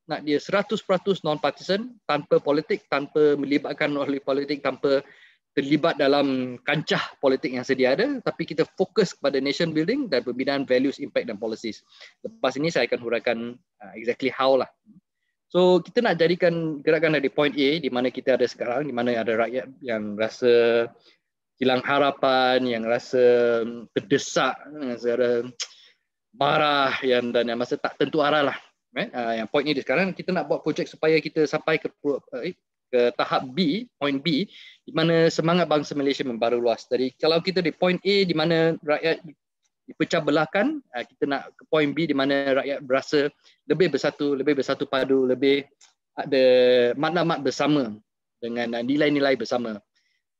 nak dia 100% non-partisan, tanpa politik, tanpa melibatkan ahli politik, tanpa terlibat dalam kancah politik yang sedia ada, tapi kita fokus kepada nation building dan pembinaan values, impact dan policies. Lepas ini saya akan huraikan exactly how lah. So kita nak jadikan gerakan dari point A di mana kita ada sekarang, di mana ada rakyat yang rasa hilang harapan, yang rasa terdesak, rasa marah dan yang masa tak tentu arah lah. Right? Yang point ini sekarang kita nak buat projek supaya kita sampai ke tahap B, point B, di mana semangat bangsa Malaysia membaru luas. Jadi kalau kita di point A di mana rakyat dipecah belahkan, kita nak ke point B di mana rakyat berasa lebih bersatu padu, lebih ada makna-makna bersama dengan nilai-nilai bersama.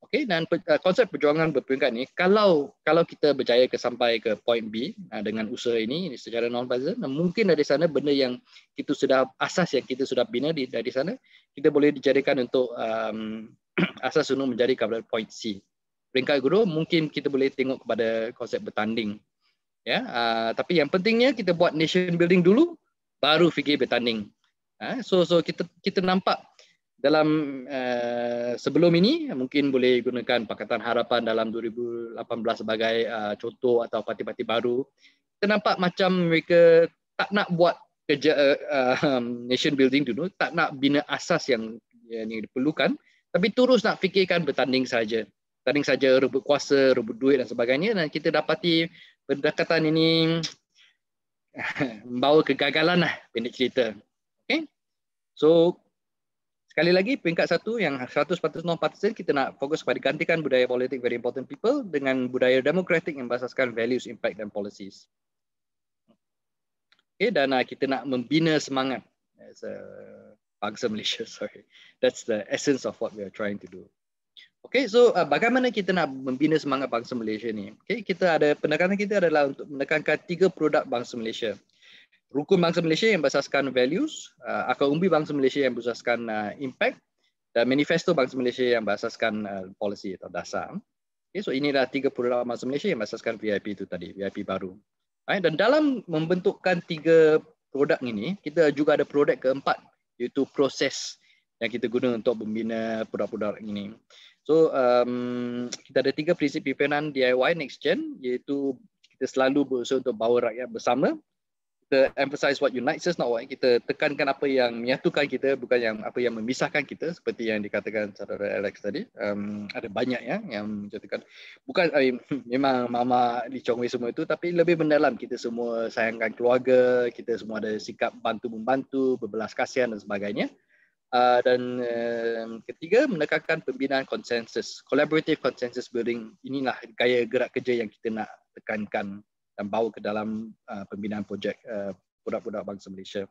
Okey, dan konsep perjuangan berperingkat ni kalau kita berjaya sampai ke point B dengan usaha ini secara non-partisan, mungkin dari sana benda yang kita sudah asas yang kita sudah bina dari sana kita boleh dijadikan untuk asas untuk menjadi kepada point C. Peringkat kedua mungkin kita boleh tengok kepada konsep bertanding. Ya, tapi yang pentingnya kita buat nation building dulu baru fikir bertanding. So kita nampak dalam sebelum ini mungkin boleh gunakan Pakatan Harapan dalam 2018 sebagai contoh atau parti-parti baru. Kita nampak macam mereka tak nak buat kerja nation building dulu, tak nak bina asas yang diperlukan, tapi terus nak fikirkan bertanding saja. Bertanding saja, rebut kuasa, rebut duit dan sebagainya, dan kita dapati pendekatan ini membawa kegagalan lah pendek cerita. Okay? So sekali lagi, peringkat satu yang 100% non-partisan, kita nak fokus pada gantikan budaya politik very important people dengan budaya demokratik yang berasaskan values, impact dan policies. Okay, dan kita nak membina semangat as a bangsa Malaysia. Sorry, that's the essence of what we are trying to do. Okay, so bagaimana kita nak membina semangat bangsa Malaysia ni? Okay, kita ada pendekatan kita adalah untuk menekankan 3 produk bangsa Malaysia. Rukun bangsa Malaysia yang berasaskan values, akar umbi bangsa Malaysia yang berasaskan impact, dan manifesto bangsa Malaysia yang berasaskan policy atau dasar. Okay, so inilah 3 produk bangsa Malaysia yang berasaskan VIP itu tadi, VIP baru. Dan dalam membentukkan 3 produk ini, kita juga ada produk keempat, iaitu proses yang kita guna untuk membina produk-produk ini. So kita ada 3 prinsip pimpinan DIY Next Gen, iaitu kita selalu berusaha untuk bawa rakyat bersama. Kita emphasize what unites us, not what. Kita tekankan apa yang menyatukan kita, bukan yang apa yang memisahkan kita, seperti yang dikatakan saudara Alex tadi. Ada banyak yang menjatuhkan. Bukan memang mama di Chongwei semua itu, tapi lebih mendalam. Kita semua sayangkan keluarga, kita semua ada sikap bantu-membantu, berbelas kasihan dan sebagainya. Dan ketiga, menekankan pembinaan konsensus, collaborative consensus building. Inilah gaya gerak kerja yang kita nak tekankan dan bawa ke dalam pembinaan projek produk-produk bangsa Malaysia.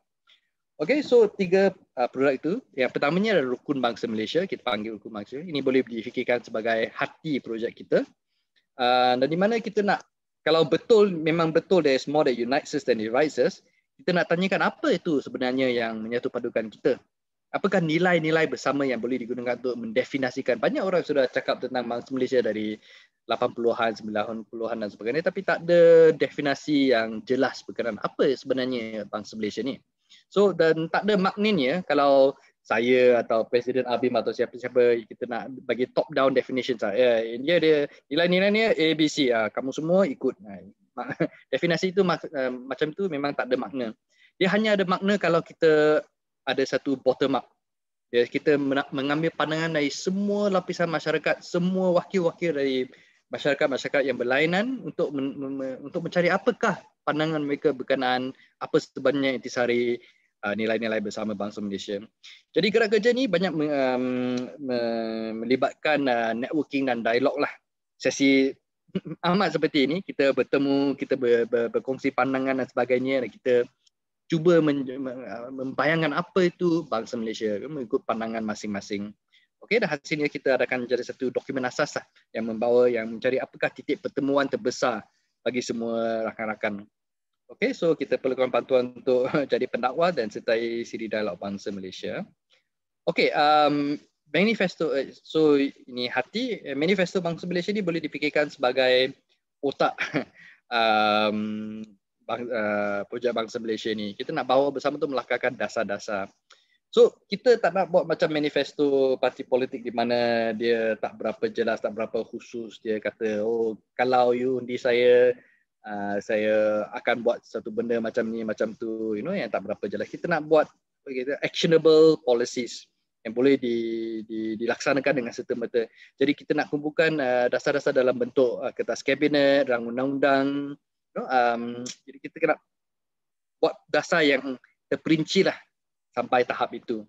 Okay, so 3 produk itu. Yang pertamanya adalah Rukun Bangsa Malaysia. Kita panggil Rukun Bangsa. Ini boleh difikirkan sebagai hati projek kita. Dan di mana kita nak, kalau betul, memang betul there's more that unites us than divides us, kita nak tanyakan apa itu sebenarnya yang menyatu padukan kita. Apakah nilai-nilai bersama yang boleh digunakan untuk mendefinisikan? Banyak orang sudah cakap tentang bangsa Malaysia dari 80-an, 90-an dan sebagainya, tapi tak ada definisi yang jelas berkenaan apa sebenarnya bangsa Malaysia ni. So, dan tak ada maknanya kalau saya atau Presiden Abim atau siapa-siapa kita nak bagi top down definition saya. Dia nilai-nilainya A, B, C. Kamu semua ikut. Definisi itu macam tu memang tak ada makna. Dia hanya ada makna kalau kita ada satu bottom up. Kita mengambil pandangan dari semua lapisan masyarakat, semua wakil-wakil dari masyarakat-masyarakat yang berlainan untuk mencari apakah pandangan mereka berkenaan apa sebenarnya intisari nilai-nilai bersama bangsa Malaysia. Jadi gerak kerja ni banyak melibatkan networking dan dialog lah. Sesi amat seperti ini, kita bertemu, kita berkongsi pandangan dan sebagainya, dan kita cuba membayangkan apa itu bangsa Malaysia mengikut pandangan masing-masing. Okey, dan hasilnya kita akan menjadi satu dokumen asas lah, yang mencari apakah titik pertemuan terbesar bagi semua rakan-rakan. Okey, so kita perlukan bantuan untuk jadi pendakwa dan sertai siri dialog bangsa Malaysia. Okey, manifesto, so ini hati, manifesto bangsa Malaysia ni boleh dipikirkan sebagai otak projek bangsa Malaysia ni. Kita nak bawa bersama tu melahkarkan dasar-dasar. So kita tak nak buat macam manifesto parti politik di mana dia tak berapa jelas, tak berapa khusus. Dia kata, oh kalau you undi saya akan buat satu benda macam ni, macam tu, yang tak berapa jelas. Kita nak buat actionable policies yang boleh dilaksanakan dengan serta-merta. Jadi kita nak kumpulkan dasar-dasar dalam bentuk kertas kabinet, rang undang-undang. Jadi kita kena buat dasar yang terperinci lah sampai tahap itu.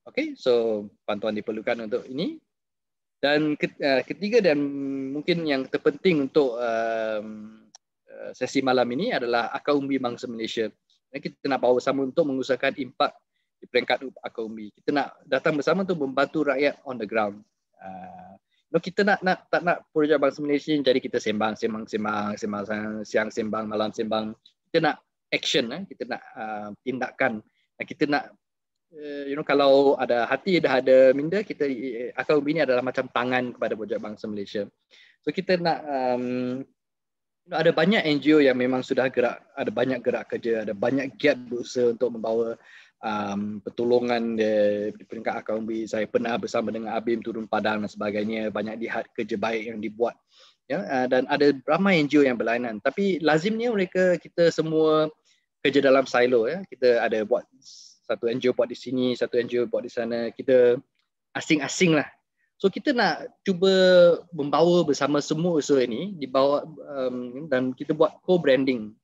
Okay, so bantuan diperlukan untuk ini. Dan ketiga dan mungkin yang terpenting untuk sesi malam ini adalah akar umbi bangsa Malaysia. Kita nak bawa bersama untuk mengusahakan impak di peringkat akar umbi. Kita nak datang bersama untuk membantu rakyat on the ground. kita tak nak projek Bangsa Malaysia jadi kita sembang siang sembang, malam sembang. Kita nak action, kita nak tindakan. Kita nak kalau ada hati dah ada minda, kita Akaumbi ini adalah macam tangan kepada projek Bangsa Malaysia. So kita nak ada banyak NGO yang memang sudah gerak, ada banyak gerak kerja, ada banyak giat berusaha untuk membawa pertolongan di peringkat Akaumbi. Saya pernah bersama dengan Abim turun padang dan sebagainya, banyak lihat kerja baik yang dibuat, dan ada ramai NGO yang berlainan. Tapi lazimnya kita semua kerja dalam silo, kita ada buat satu NGO buat di sini, satu NGO buat di sana, kita asing-asing lah. So kita nak cuba membawa bersama semua usaha ini, dibawa dan kita buat co-branding.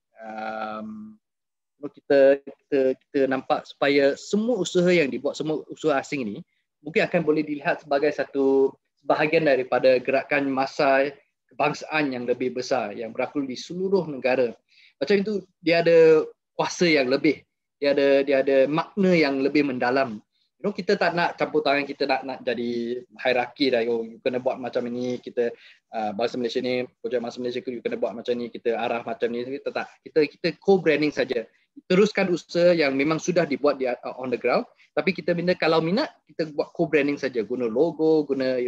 Kita nampak supaya semua usaha yang dibuat, semua usaha asing ini mungkin akan boleh dilihat sebagai satu bahagian daripada gerakan massa kebangsaan yang lebih besar yang berlaku di seluruh negara. Macam itu dia ada kuasa yang lebih. Dia ada makna yang lebih mendalam. Kita tak nak campur tangan, kita nak jadi hierarki dah. You kena buat macam ini, kita Bangsa Malaysia ni, projek Bangsa Malaysia you kena buat macam ni, kita arah macam ni. Kita co-branding saja. Teruskan usaha yang memang sudah dibuat on the ground. Tapi kita kalau minat, kita buat co-branding saja. Guna logo, guna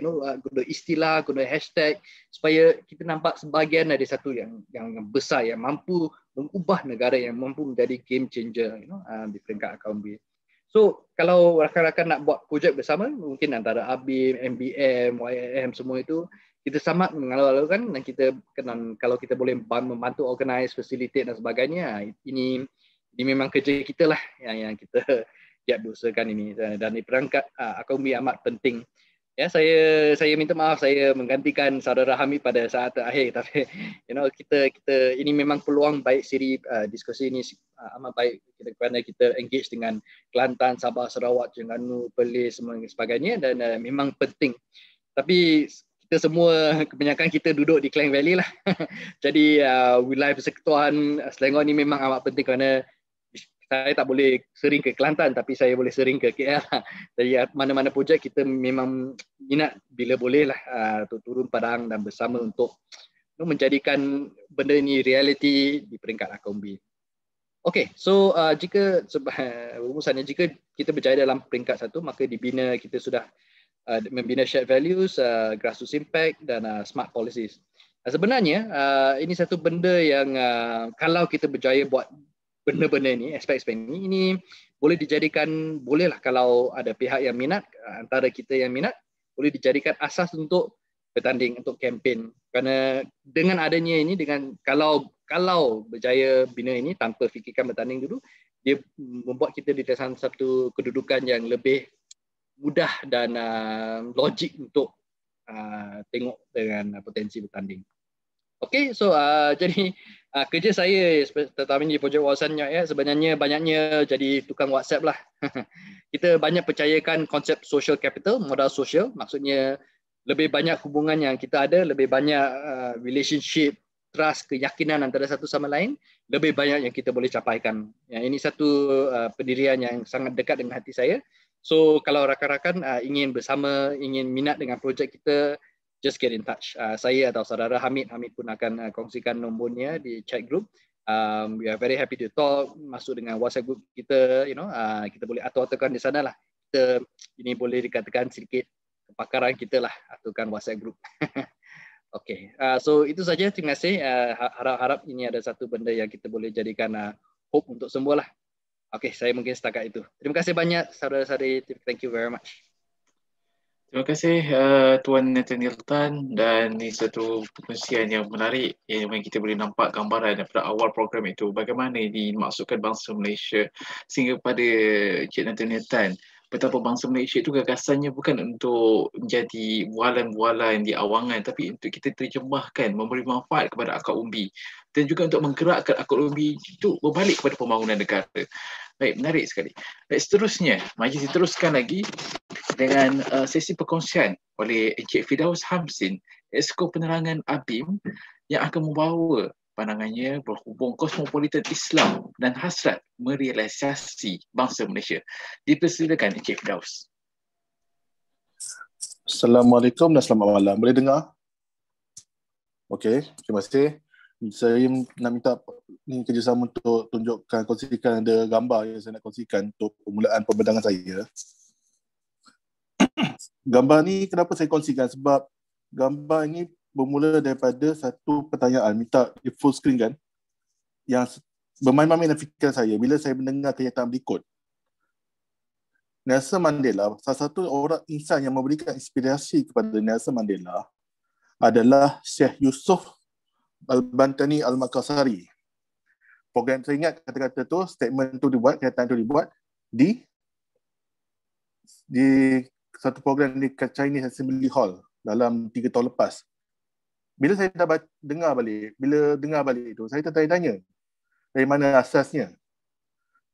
istilah, guna hashtag supaya kita nampak sebahagian dari satu yang besar, yang mampu mengubah negara, yang mampu menjadi game changer di peringkat Akaumbi. So kalau rakan-rakan nak buat projek bersama, mungkin antara ABIM, MBM, YIM semua itu kita sama mengalu-alukan, dan kita kalau kita boleh membantu organize, facilitate dan sebagainya, ini memang kerja kita lah yang kita giat berusahakan ini, dan di perangkat Akaumbi amat penting. Ya, saya minta maaf saya menggantikan saudara Hamid pada saat terakhir, tapi kita ini memang peluang baik siri diskusi ini amat baik kerana kita engage dengan Kelantan, Sabah, Sarawak, Terengganu, Perlis semua sebagainya, dan memang penting. Tapi kita semua kebanyakan kita duduk di Klang Valley lah. Jadi wilayah persekutuan Selangor ni memang amat penting kerana saya tak boleh sering ke Kelantan, tapi saya boleh sering ke KL. Jadi mana-mana projek kita memang minat bila boleh lah turun padang dan bersama untuk menjadikan benda ini reality di peringkat Akaumbi. Okay, so jika kita berjaya dalam peringkat 1, maka dibina, kita sudah membina shared values, grassroots impact dan smart policies. Sebenarnya ini satu benda yang kalau kita berjaya buat benda-benda ni, aspek-aspek ini boleh dijadikan, bolehlah kalau ada pihak yang minat, antara kita yang minat, boleh dijadikan asas untuk bertanding, untuk kempen. Kerana dengan adanya ini, kalau berjaya bina ini tanpa fikirkan bertanding dulu, dia membuat kita di dalam satu kedudukan yang lebih mudah dan logik untuk tengok dengan potensi bertanding. Okay, so jadi kerja saya terutama di projek wawasannya sebenarnya banyaknya jadi tukang WhatsApp lah. Kita banyak percayakan konsep social capital, modal sosial, maksudnya lebih banyak hubungan yang kita ada, lebih banyak relationship, trust, keyakinan antara satu sama lain, lebih banyak yang kita boleh capaikan. Ini satu pendirian yang sangat dekat dengan hati saya. So kalau rakan-rakan ingin bersama, ingin minat dengan projek kita, just get in touch. Saya atau saudara Hamid pun akan kongsikan nombornya di chat group. We are very happy to talk. Masuk dengan WhatsApp group kita, kita boleh atur-aturkan di sana lah. Ini boleh dikatakan sedikit kepakaran kita lah, aturkan WhatsApp group. Okay, so itu saja. Terima kasih. Harap ini ada satu benda yang kita boleh jadikan hope untuk semua lah. Okay, saya mungkin setakat itu. Terima kasih banyak saudara-saudari. Thank you very much. Terima kasih Tuan Nathaniel Tan, dan ini satu perkongsian yang menarik yang kita boleh nampak gambaran daripada awal program itu bagaimana dimaksudkan bangsa Malaysia sehingga pada Encik Nathaniel Tan betapa bangsa Malaysia itu gagasannya bukan untuk menjadi bualan-bualan di awangan, tapi untuk kita terjemahkan, memberi manfaat kepada akar umbi dan juga untuk menggerakkan akar umbi itu berbalik kepada pembangunan negara. Baik, menarik sekali. Baik, seterusnya, majlis diteruskan lagi dengan sesi perkongsian oleh Encik Firdaus Hamsin, Esko Penerangan ABIM, yang akan membawa pandangannya berhubung kosmopolitan Islam dan hasrat merealisasi bangsa Malaysia. Dipersilakan Encik Firdaus. Assalamualaikum dan selamat malam. Boleh dengar? Okey, terima kasih. Saya nak minta ni kerjasama untuk tunjukkan, kongsikan ada gambar yang saya nak kongsikan untuk permulaan pembentangan saya. Gambar ni kenapa saya kongsikan? Sebab gambar ini bermula daripada satu pertanyaan, minta di full screen kan, yang bermain-main dengan fikiran saya bila saya mendengar kenyataan berikut. Nelson Mandela, salah satu orang insan yang memberikan inspirasi kepada Nelson Mandela adalah Syekh Yusuf Al-Bantani Al-Makassari. Program saya ingat kata-kata tu, statement tu dibuat, kenyataan tu dibuat di satu program di Chinese Assembly Hall dalam 3 tahun lepas. Bila saya dah dengar balik itu, saya tertanya-tanya dari mana asasnya.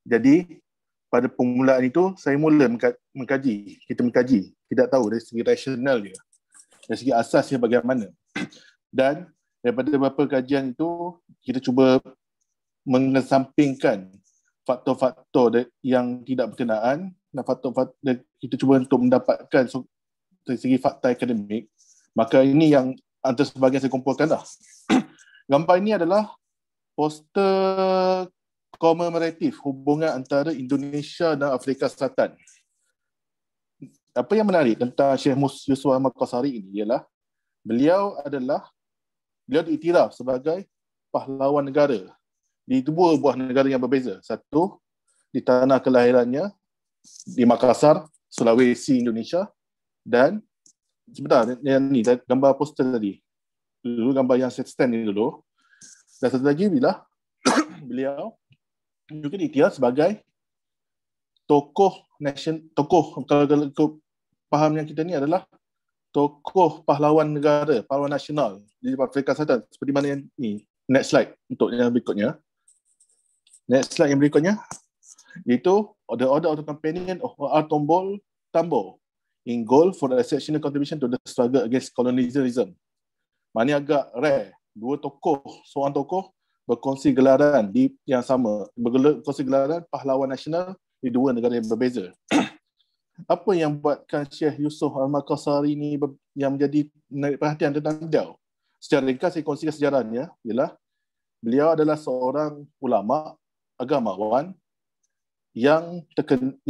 Jadi pada permulaan itu, saya mula mengkaji. Tidak tahu dari segi rasional dia, dari segi asasnya bagaimana. Dan daripada beberapa kajian itu, kita cuba mengesampingkan faktor-faktor yang tidak berkenaan dan faktor-faktor kita cuba untuk mendapatkan dari segi fakta akademik. Maka ini yang antara sebahagian saya kumpulkan dah. Gambar ini adalah poster komemoratif hubungan antara Indonesia dan Afrika Selatan. Apa yang menarik tentang Syekh Yusuf Al-Makassari ini ialah beliau diiktiraf sebagai pahlawan negara di dua buah negara yang berbeza. Satu, di tanah kelahirannya di Makassar, Sulawesi, Indonesia, dan sebentar, yang ni gambar poster tadi. Dulu gambar yang set stand ni dulu. Dan satu lagi bila beliau juga diiktiraf sebagai tokoh kalau faham yang kita ni adalah tokoh pahlawan negara, pahlawan nasional di Afrika Selatan. Seperti mana yang ni. Next slide untuk yang berikutnya. Next slide yang berikutnya. Iaitu the Order of the Companion of R. Tambo in goal for the exceptional contribution to the struggle against colonialism. Maknanya agak rare. Seorang tokoh berkongsi gelaran yang sama. Berkongsi gelaran pahlawan nasional di dua negara yang berbeza. Apa yang buatkan Syekh Yusuf Al-Makassari ini yang menjadi menarik perhatian tentang beliau? Secara ringkas saya kongsikan sejarahnya ialah beliau adalah seorang ulama, agamawan yang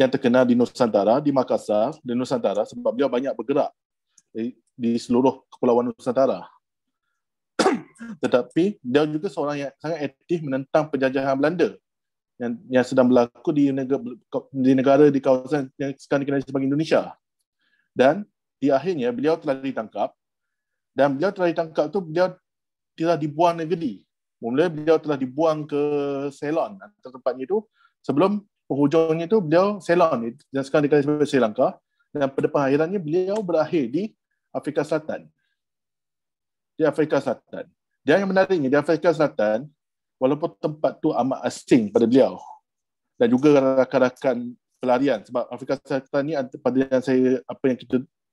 terkenal di Nusantara, di Makassar, di Nusantara sebab beliau banyak bergerak di seluruh kepulauan Nusantara. Tetapi dia juga seorang yang sangat aktif menentang penjajahan Belanda yang sedang berlaku di negara di kawasan yang sekarang dikenali sebagai Indonesia. Dan di akhirnya beliau telah ditangkap, dan beliau telah ditangkap tu beliau telah dibuang negeri. Mula beliau telah dibuang ke Ceylon, tempatnya itu sebelum penghujungnya itu beliau Ceylon yang sekarang dikenali sebagai Sri Lanka, dan pada pengakhirannya beliau berakhir di Afrika Selatan. Dan yang menariknya di Afrika Selatan, walaupun tempat tu amat asing pada beliau dan juga rakan-rakan pelarian, sebab Afrika Selatan ni pada yang saya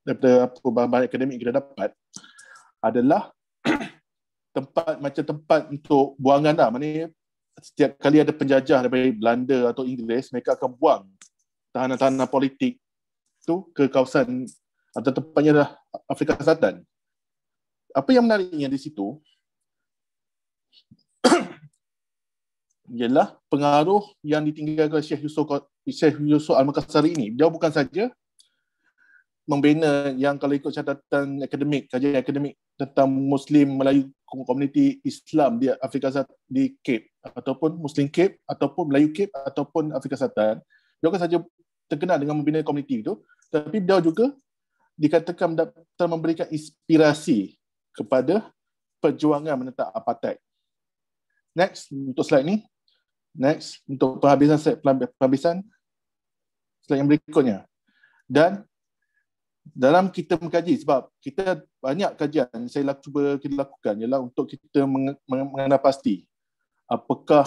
daripada bahan akademik kita dapat adalah tempat untuk buangan lah. Maknanya setiap kali ada penjajah daripada Belanda atau Inggeris, mereka akan buang tahanan-tahanan politik tu ke kawasan atau tempatnya adalah Afrika Selatan. Apa yang menariknya di situ ialah pengaruh yang ditinggalkan Syekh Yusuf Al-Makassari ini. Dia bukan saja membina yang kalau ikut catatan akademik, kajian akademik tentang Muslim Melayu komuniti Islam di Afrika Selatan, di Cape ataupun Muslim Cape ataupun Melayu Cape ataupun Afrika Selatan. Dia bukan saja terkenal dengan membina komuniti itu, tapi dia juga dikatakan dapat memberikan inspirasi kepada perjuangan menentang apartheid. Next, untuk slide ni. Next, untuk penghabisan slide yang berikutnya. Dan dalam kita mengkaji, sebab kita banyak kajian saya cuba kita lakukan ialah untuk kita mengenal pasti apakah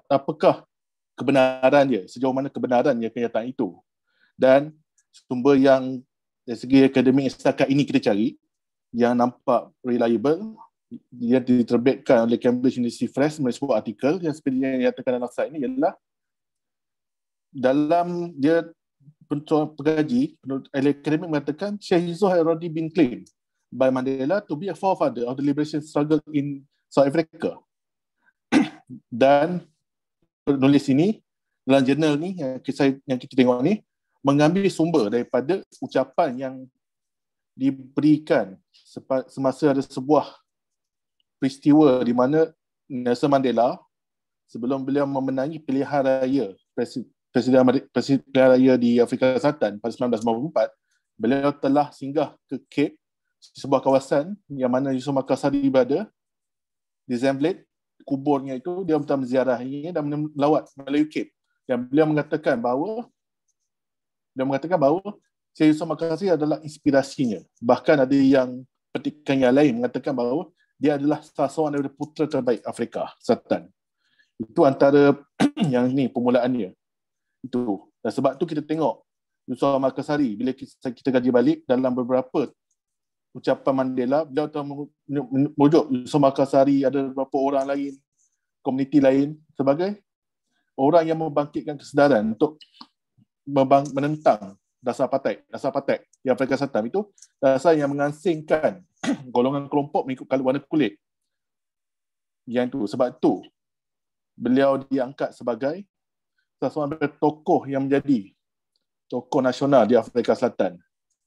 apakah kebenaran dia, sejauh mana kebenaran dia kenyataan itu. Dan sumber yang dari segi akademik setakat ini kita cari yang nampak reliable, dia diterbitkan oleh Cambridge University Press melalui sebuah artikel yang seperti yang nyatakan dalam slide ini ialah dalam dia pengkaji, ahli akademik mengatakan Syekh Yusof had already been claimed by Mandela to be a forefather of the liberation struggle in South Africa. Dan penulis ini dalam jurnal ni yang kita tengok ni mengambil sumber daripada ucapan yang diberikan semasa ada sebuah peristiwa di mana Nelson Mandela sebelum beliau memenangi pilihan raya Presiden pilihan raya di Afrika Selatan pada 1994, beliau telah singgah ke Cape, sebuah kawasan yang mana Yusof Makassari berada. Di Zamblet, kuburnya itu dia betul menziarahinya dan melawat melalui Cape. Dan beliau mengatakan bahawa Syekh Yusof Makassari adalah inspirasinya. Bahkan ada yang petikan yang lain mengatakan bahawa dia adalah salah seorang daripada putera terbaik Afrika Selatan. Itu antara yang ni permulaannya. Itu. Dan sebab tu kita tengok Yusof Makassari bila kita kaji balik dalam beberapa ucapan Mandela, beliau telah merujuk Yusof Makassari, ada beberapa orang lain, komuniti lain sebagai orang yang membangkitkan kesedaran untuk menentang dasar apartheid di Afrika Selatan. Itu dasar yang mengasingkan golongan kelompok mengikut warna kulit. Yang itu, sebab tu beliau diangkat sebagai salah seorang dari tokoh yang menjadi tokoh nasional di Afrika Selatan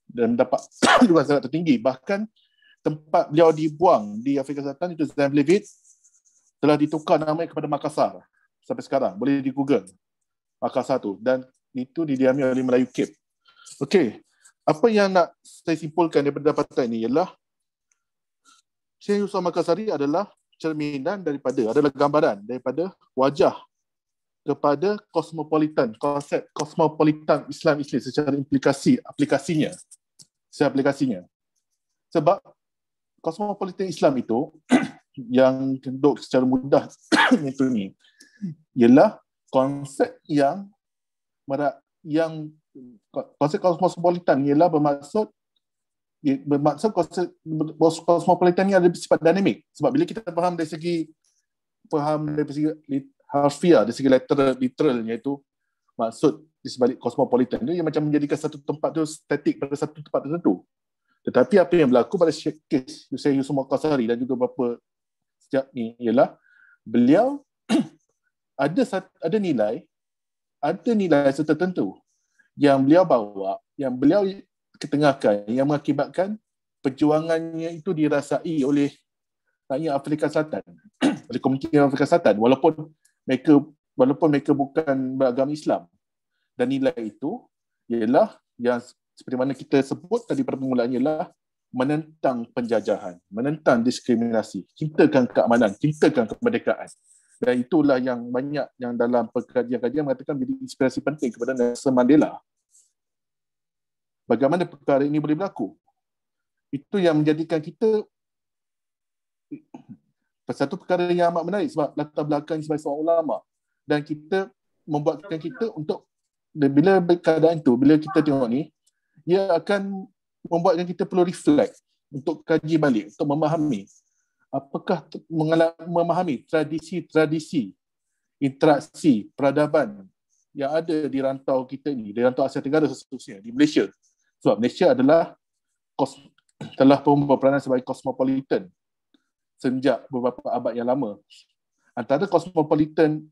dan mendapat julukan sangat tertinggi. Bahkan tempat beliau dibuang di Afrika Selatan itu Zamblet telah ditukar namanya kepada Makassar sampai sekarang. Boleh di Google Makassar tu, dan itu didiami oleh Melayu Cape. Okey, apa yang nak saya simpulkan daripada dapatan ini ialah Syekh Yusof Makassari adalah cerminan adalah gambaran daripada wajah kepada kosmopolitan, konsep kosmopolitan Islam secara aplikasinya. Sebab kosmopolitan Islam itu yang duduk secara mudah itu ni ialah konsep konsep kosmopolitan ialah bermaksud konsep kosmopolitan ni ada bersifat dinamik. Sebab bila kita faham dari segi harfiah, dari segi literalnya itu, maksud di sebalik kosmopolitan itu yang macam menjadikan satu tempat itu statik pada satu tempat tertentu. Tetapi apa yang berlaku pada Syekh Yusof Makassari dan juga beberapa sejak ni ialah beliau ada nilai tertentu yang beliau bawa, yang beliau ketengahkan, yang mengakibatkan perjuangannya itu dirasai oleh rakyat Afrika Selatan, oleh komuniti Afrika Selatan, walaupun mereka bukan beragama Islam. Dan nilai itu ialah yang seperti mana kita sebut tadi pada permulaannya, ialah menentang penjajahan, menentang diskriminasi, cintakan keamanan, cintakan kemerdekaan. Dan itulah yang banyak yang dalam kajian-kajian mengatakan menjadi inspirasi penting kepada Nelson Mandela. Bagaimana perkara ini boleh berlaku? Itu yang menjadikan kita satu perkara yang amat menarik sebab latar belakang sebagai seorang ulama, dan kita membuatkan kita untuk bila keadaan itu, bila kita tengok ni, ia akan membuatkan kita perlu reflect untuk kaji balik, untuk memahami apakah memahami tradisi-tradisi, interaksi, peradaban yang ada di rantau kita ni, di rantau Asia Tenggara khususnya, di Malaysia. Sebab Malaysia telah berperanan sebagai kosmopolitan sejak beberapa abad yang lama. Antara kosmopolitan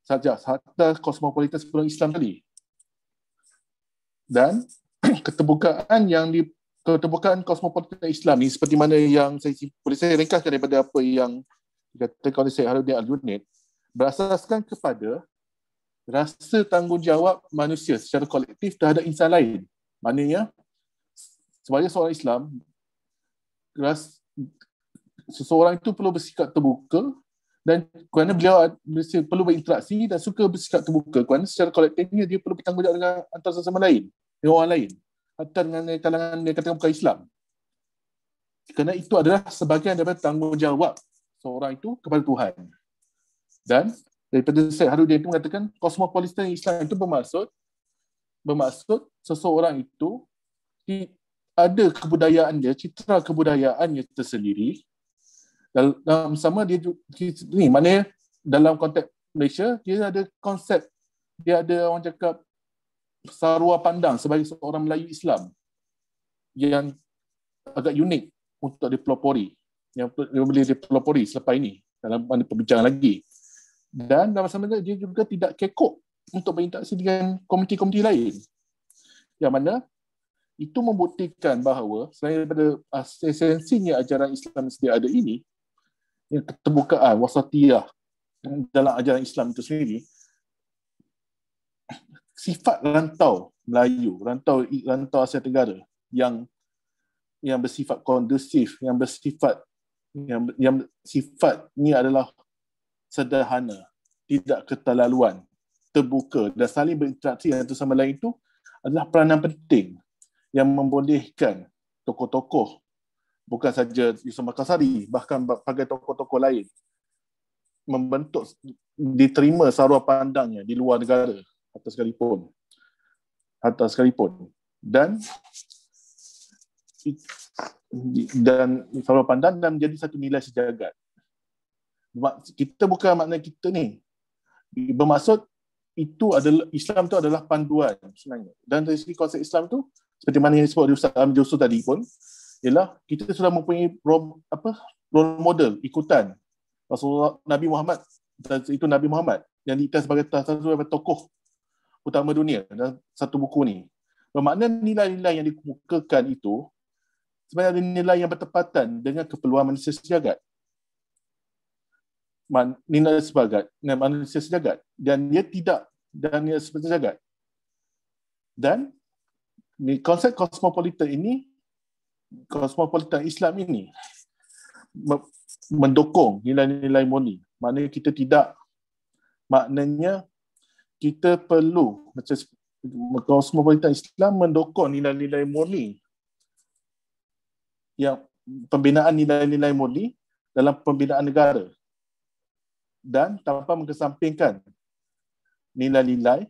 saja, hatta kosmopolitan sebelum Islam tadi. Dan keterbukaan kosmopolitan Islam ni seperti mana yang boleh saya ringkaskan daripada apa yang dikatakan oleh Syekh Harudin Al-Junaid, berasaskan kepada rasa tanggungjawab manusia secara kolektif terhadap insan lain. Maknanya sebagai seorang Islam, seseorang itu perlu bersikap terbuka, dan kerana beliau perlu berinteraksi dan suka bersikap terbuka, kerana secara kolektifnya dia perlu bertanggungjawab dengan antara sesama lain, dengan orang lain, atau dengan kalangan yang katakan bukan Islam. Kerana itu adalah sebahagian daripada tanggungjawab seorang itu kepada Tuhan. Dan daripada Syekh Harudin itu mengatakan kosmopolitan Islam itu bermaksud seseorang itu ada kebudayaan dia, citra kebudayaannya tersendiri. Dalam sama dia ni, maknanya dalam konteks Malaysia dia ada konsep, dia ada orang cakap sarua pandang sebagai seorang Melayu Islam yang agak unik untuk dipelopori, yang boleh dipelopori selepas ini dalam perbincangan lagi. Dan dalam sama dia juga tidak kekok untuk berinteraksi dengan komuniti-komuniti lain, yang mana itu membuktikan bahawa selain daripada esensinya ajaran Islam sedia ada ini, yang keterbukaan, wasatiyah dalam ajaran Islam itu sendiri, sifat rantau Melayu, rantau Asia Tenggara yang bersifat kondusif, yang bersifat yang sifatnya adalah sederhana, tidak keterlaluan, terbuka dan saling berinteraksi satu sama lain, itu adalah peranan penting yang membolehkan tokoh-tokoh, bukan saja Yusof Makassari, bahkan pelbagai tokoh-tokoh lain membentuk, diterima sarua pandangnya di luar negara hatta sekalipun. Dan sarua pandang dan menjadi satu nilai sejagat. Kita bukan makna kita ni bermaksud itu adalah Islam itu adalah panduan sebenarnya. Dan dari segi konsep Islam tu, seperti mana yang disebut Ustaz Amir Yusuf tadi pun, ialah kita sudah mempunyai role model, ikutan Rasulullah Nabi Muhammad, itu Nabi Muhammad yang diikutkan sebagai satu tokoh utama dunia dalam satu buku ni. Bermakna nilai-nilai yang dikemukakan itu sebenarnya nilai yang bertepatan dengan keperluan manusia sejagat. Manusia sejagat, dan dia seperti sejagat. Dan konsep kosmopolitan Islam ini mendukung nilai-nilai murni. Maknanya kita perlu, macam kosmopolitan Islam mendukung nilai-nilai murni, yang pembinaan nilai-nilai murni dalam pembinaan negara, dan tanpa mengesampingkan nilai-nilai,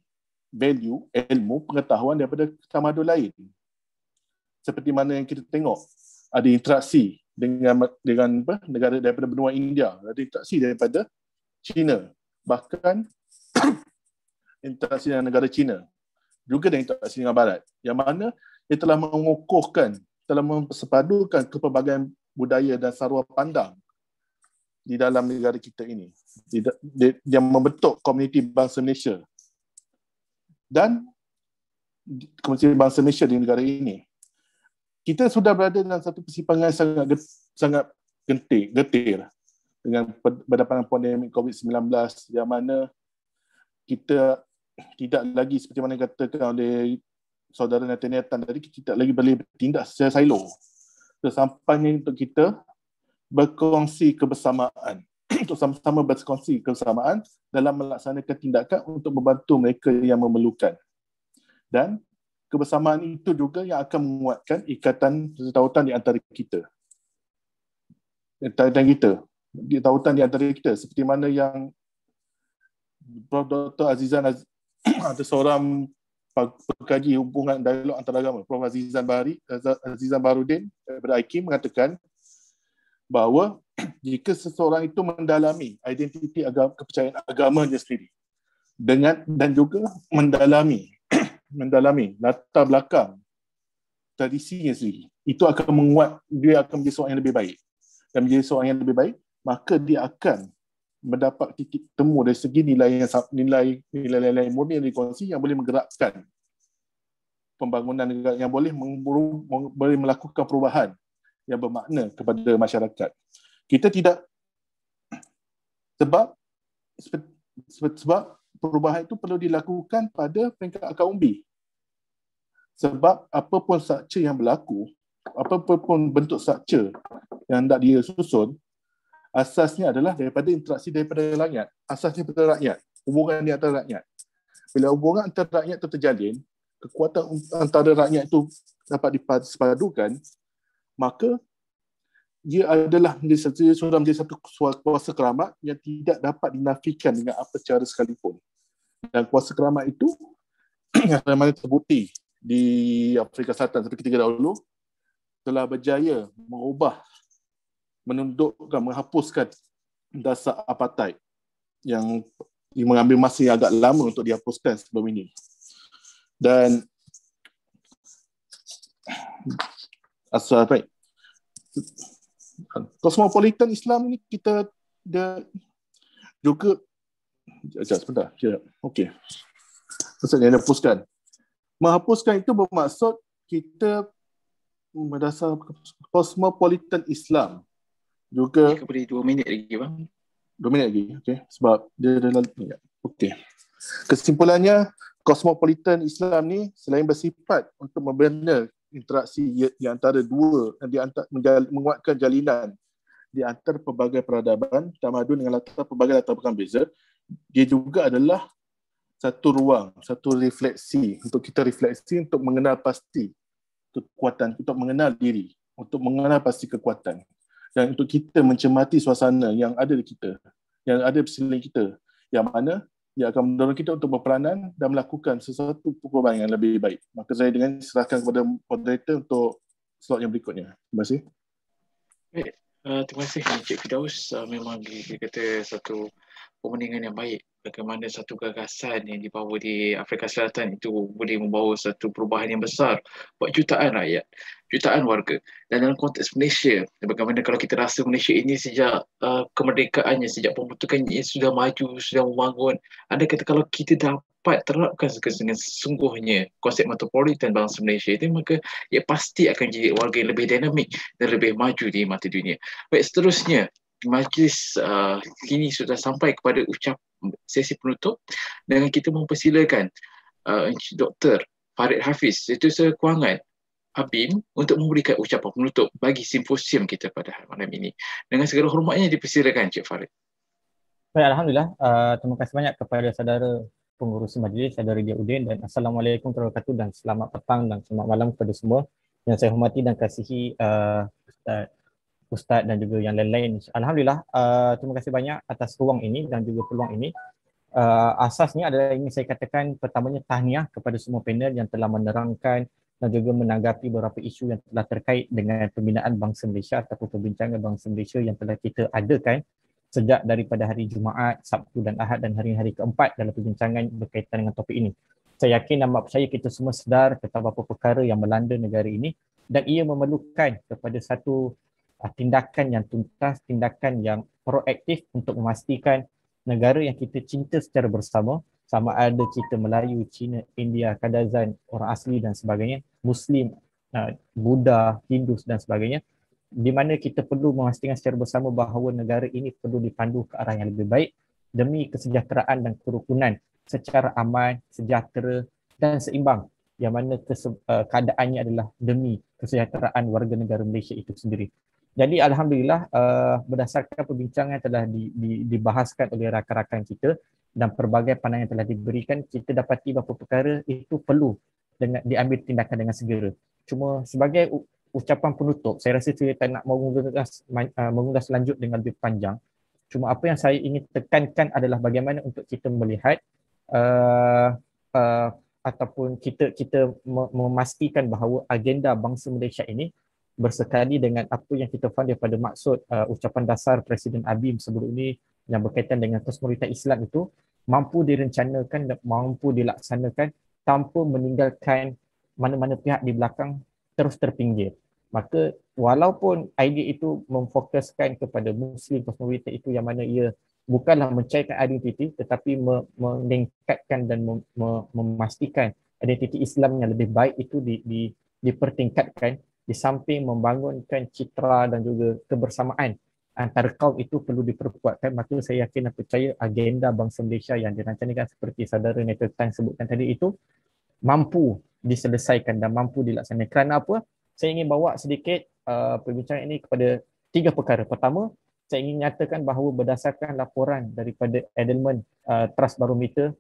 value, ilmu, pengetahuan daripada tamadun lain. Seperti mana yang kita tengok, ada interaksi dengan negara daripada benua India, ada interaksi daripada China, bahkan interaksi dengan negara China, juga dengan interaksi dengan Barat, yang mana ia telah mengukuhkan, telah mempersepadukan kepelbagaian budaya dan sarua pandang di dalam negara kita ini, yang membentuk komuniti bangsa Malaysia. Dan komuniti bangsa Malaysia di negara ini, kita sudah berada dalam satu persimpangan sangat getir dengan berdepan pandemik COVID-19, yang mana kita tidak lagi, seperti mana dikatakan oleh saudara Nathaniel Tan tadi, kita tidak lagi boleh bertindak secara silo. Sesampainya untuk kita berkongsi kebersamaan, untuk sama-sama berkongsi kebersamaan dalam melaksanakan tindakan untuk membantu mereka yang memerlukan. Dan kebersamaan itu juga yang akan menguatkan ikatan tautan di antara kita. Tautan di antara kita, seperti mana yang Prof. Dr. Azizan ada seorang pengkaji hubungan dialog antaragama, Prof. Azizan Baharudin daripada IKIM, mengatakan bahawa jika seseorang itu mendalami identiti kepercayaan agamanya sendiri dan juga mendalami latar belakang tradisinya sendiri, itu akan menguat, dia akan menjadi seorang yang lebih baik. Dan menjadi seorang yang lebih baik, maka dia akan mendapat titik temu dari segi nilai murni yang dikongsi, yang boleh menggerakkan pembangunan negara, yang boleh melakukan perubahan yang bermakna kepada masyarakat. Kita tidak, sebab perubahan itu perlu dilakukan pada peringkat akar umbi. Sebab apapun structure yang berlaku, apapun bentuk structure yang hendak dia susun, asasnya adalah daripada interaksi daripada rakyat. Asasnya daripada rakyat, hubungan di antara rakyat. Bila hubungan antara rakyat itu terjalin, kekuatan antara rakyat itu dapat dipadukan, maka dia sudah menjadi satu kuasa keramat yang tidak dapat dinafikan dengan apa cara sekalipun. Dan kuasa keramat itu yang mana terbukti di Afrika Selatan seperti ketika dahulu, telah berjaya menundukkan, menghapuskan dasar apartheid yang mengambil masa yang agak lama untuk dihapuskan sebelum ini. Dan asal baik, kosmopolitan Islam ni kita juga sebentar. Okey. Maksudnya dihapuskan. Menghapuskan itu bermaksud kita berdasar kosmopolitan Islam juga. Jika beri 2 minit lagi bang. 2 minit lagi. Okey. Sebab dia dah lalu. Okey. Kesimpulannya, kosmopolitan Islam ni selain bersifat untuk membina interaksi di antara menguatkan jalinan di antara pelbagai peradaban tamadun dengan pelbagai latar belakang berbeza, dia juga adalah satu ruang, satu refleksi untuk kita untuk mengenal pasti kekuatan, untuk mengenal diri, untuk mengenal pasti kekuatan, dan untuk kita mencermati suasana yang ada di kita, yang ada di sekeliling kita, yang mana ia akan mendorong kita untuk berperanan dan melakukan sesuatu perubahan yang lebih baik. Maka saya dengan serahkan kepada moderator untuk slot yang berikutnya. Terima kasih. Baik, terima kasih Encik Firdaus. Memang dia kata satu pemenangan yang baik, bagaimana satu gagasan yang dibawa di Afrika Selatan itu boleh membawa satu perubahan yang besar buat jutaan rakyat, jutaan warga. Dan dalam konteks Malaysia, bagaimana kalau kita rasa Malaysia ini sejak kemerdekaannya, sejak pembentukannya sudah maju, sudah membangun. Anda kata kalau kita dapat terapkan dengan sesungguhnya konsep metropolitan bangsa Malaysia itu, maka ia pasti akan jadi warga yang lebih dinamik dan lebih maju di mata dunia. Baik, seterusnya majlis kini sudah sampai kepada sesi penutup dengan kita mempersilakan Encik Dr. Farid Hafiz, Setiausaha Kewangan ABIM, untuk memberikan ucapan penutup bagi simposium kita pada malam ini. Dengan segala hormatnya dipersilakan Encik Farid. Baik, Alhamdulillah. Terima kasih banyak kepada saudara pengurusi majlis, saudara Dia Udin, dan Assalamualaikum warahmatullahi wabarakatuh, dan selamat petang dan selamat malam kepada semua yang saya hormati dan kasihi Ustaz dan juga yang lain-lain. Alhamdulillah, terima kasih banyak atas ruang ini dan juga peluang ini. Asasnya adalah ingin saya katakan pertamanya tahniah kepada semua panel yang telah menerangkan dan juga menanggapi beberapa isu yang telah terkait dengan pembinaan bangsa Malaysia ataupun perbincangan bangsa Malaysia yang telah kita adakan sejak daripada hari Jumaat, Sabtu dan Ahad dan hari-hari keempat dalam perbincangan berkaitan dengan topik ini. Saya yakin dan percaya kita semua sedar tentang beberapa perkara yang melanda negara ini dan ia memerlukan kepada satu tindakan yang tuntas, tindakan yang proaktif untuk memastikan negara yang kita cinta secara bersama, sama ada kita Melayu, Cina, India, Kadazan, orang asli dan sebagainya, Muslim, Buddha, Hindus dan sebagainya, di mana kita perlu memastikan secara bersama bahawa negara ini perlu dipandu ke arah yang lebih baik demi kesejahteraan dan kerukunan secara aman, sejahtera dan seimbang, yang mana keadaannya adalah demi kesejahteraan warga negara Malaysia itu sendiri. Jadi Alhamdulillah, berdasarkan perbincangan telah dibahaskan oleh rakan-rakan kita dan pelbagai pandangan telah diberikan, kita dapati beberapa perkara itu perlu diambil tindakan dengan segera. Cuma sebagai ucapan penutup, saya rasa saya tak nak mengulas lanjut dengan lebih panjang. Cuma apa yang saya ingin tekankan adalah bagaimana untuk kita melihat ataupun kita memastikan bahawa agenda bangsa Malaysia ini bersekali dengan apa yang kita faham daripada maksud ucapan dasar Presiden ABIM sebelum ini yang berkaitan dengan kosmopolitan Islam itu mampu direncanakan dan mampu dilaksanakan tanpa meninggalkan mana-mana pihak di belakang terus terpinggir. Maka walaupun idea itu memfokuskan kepada Muslim kosmopolitan itu yang mana ia bukanlah mencairkan identiti tetapi meningkatkan dan memastikan identiti Islam yang lebih baik itu dipertingkatkan, di samping membangunkan citra dan juga kebersamaan antara kaum itu perlu diperkuatkan, maka saya yakin dan percaya agenda bangsa Malaysia yang dirancangkan seperti saudara Nathan Tan sebutkan tadi itu mampu diselesaikan dan mampu dilaksanakan. Kerana apa? Saya ingin bawa sedikit perbincangan ini kepada 3 perkara. Pertama, saya ingin nyatakan bahawa berdasarkan laporan daripada Edelman Trust Barometer,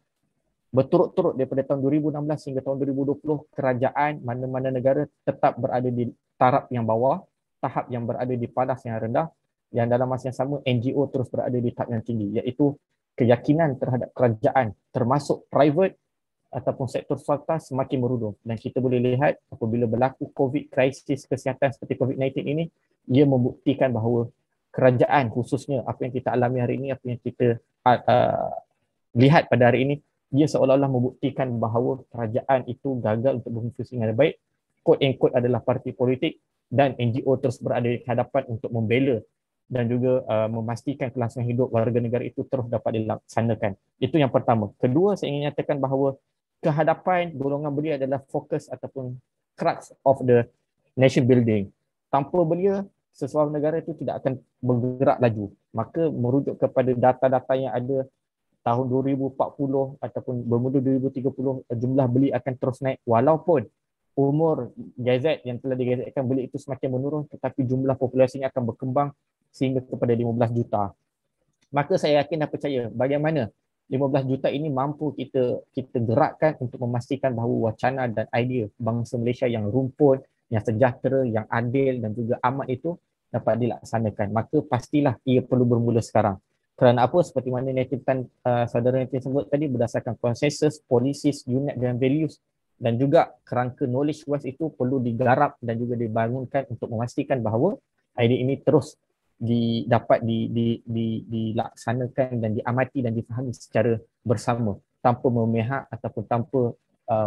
berturut-turut daripada tahun 2016 hingga tahun 2020, kerajaan mana-mana negara tetap berada di taraf yang bawah, tahap yang berada di padas yang rendah, yang dalam masa yang sama NGO terus berada di tahap yang tinggi, iaitu keyakinan terhadap kerajaan termasuk private ataupun sektor swasta semakin merudum. Dan kita boleh lihat apabila berlaku COVID, krisis kesihatan seperti COVID-19 ini, ia membuktikan bahawa kerajaan khususnya apa yang kita alami hari ini, apa yang kita lihat pada hari ini, dia seolah-olah membuktikan bahawa kerajaan itu gagal untuk berfungsi dengan baik. Quote and quote adalah parti politik dan NGO terus berada di hadapan untuk membela dan juga memastikan kelangsungan hidup warga negara itu terus dapat dilaksanakan. Itu yang pertama. Kedua, saya ingin nyatakan bahawa kehadapan golongan belia adalah fokus ataupun crux of the nation building. Tanpa belia, sesuatu negara itu tidak akan bergerak laju. Maka merujuk kepada data-data yang ada tahun 2040 ataupun bermula 2030, jumlah beli akan terus naik walaupun umur gazet yang telah digazetkan beli itu semakin menurun, tetapi jumlah populasinya akan berkembang sehingga kepada 15 juta. Maka saya yakin dan percaya bagaimana 15 juta ini mampu kita gerakkan untuk memastikan bahawa wacana dan idea bangsa Malaysia yang rumpun, yang sejahtera, yang adil dan juga aman itu dapat dilaksanakan. Maka pastilah ia perlu bermula sekarang. Kerana apa? Seperti mana saudara Nathan sebut tadi, berdasarkan konsensus, policies, unit dan values dan juga kerangka knowledge wise itu perlu digarap dan juga dibangunkan untuk memastikan bahawa idea ini terus dapat dilaksanakan dan diamati dan difahami secara bersama tanpa memihak ataupun tanpa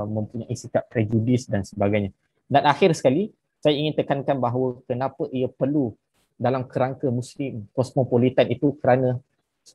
mempunyai sikap prejudis dan sebagainya. Dan akhir sekali, saya ingin tekankan bahawa kenapa ia perlu dalam kerangka Muslim kosmopolitan itu kerana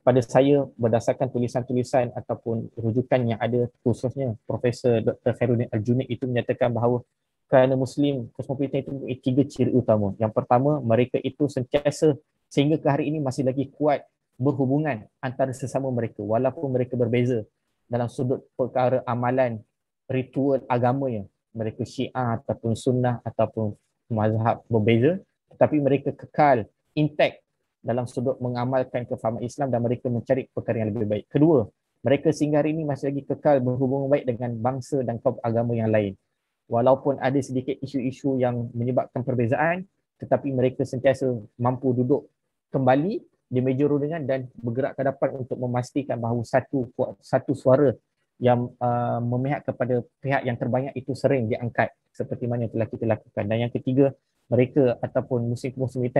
pada saya berdasarkan tulisan-tulisan ataupun rujukan yang ada, khususnya Profesor Dr. Khairuddin Al-Junaid itu menyatakan bahawa kerana Muslim kosmopolitan itu mempunyai 3 ciri utama. Yang pertama, mereka itu sentiasa sehingga ke hari ini masih lagi kuat berhubungan antara sesama mereka walaupun mereka berbeza dalam sudut perkara amalan, ritual agamanya. Mereka Syiah ataupun Sunnah ataupun mazhab berbeza, tetapi mereka kekal intact dalam sudut mengamalkan kefahaman Islam dan mereka mencari perkara yang lebih baik. Kedua, mereka sehingga hari ini masih lagi kekal berhubungan baik dengan bangsa dan kaum agama yang lain. Walaupun ada sedikit isu-isu yang menyebabkan perbezaan, tetapi mereka sentiasa mampu duduk kembali di meja rundingan dan bergerak ke depan untuk memastikan bahawa satu suara yang memihak kepada pihak yang terbanyak itu sering diangkat seperti mana yang telah kita lakukan. Dan yang ketiga, mereka ataupun Muslim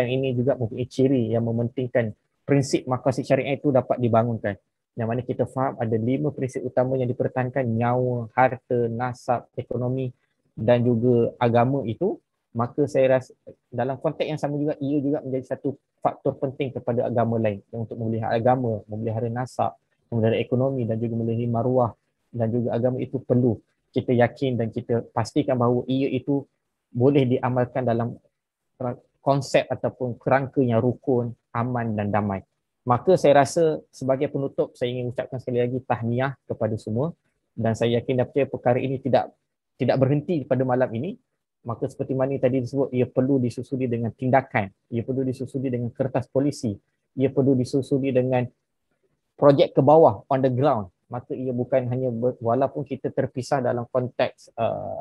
ini juga mempunyai ciri yang mementingkan prinsip maqasid syariah itu dapat dibangunkan. Yang mana kita faham ada 5 prinsip utama yang dipertahankan: nyawa, harta, nasab, ekonomi dan juga agama itu. Maka saya rasa dalam konteks yang sama juga ia juga menjadi satu faktor penting kepada agama lain untuk memelihara agama, memelihara nasab, memelihara ekonomi dan juga memelihara maruah dan juga agama itu perlu kita yakin dan kita pastikan bahawa ia itu boleh diamalkan dalam konsep ataupun kerangka yang rukun, aman dan damai. Maka saya rasa sebagai penutup saya ingin ucapkan sekali lagi tahniah kepada semua dan saya yakin dan percaya perkara ini tidak berhenti pada malam ini. Maka seperti mana tadi disebut, ia perlu disusuli dengan tindakan, ia perlu disusuli dengan kertas polisi, ia perlu disusuli dengan projek ke bawah, on the ground. Maka ia bukan hanya walaupun kita terpisah dalam konteks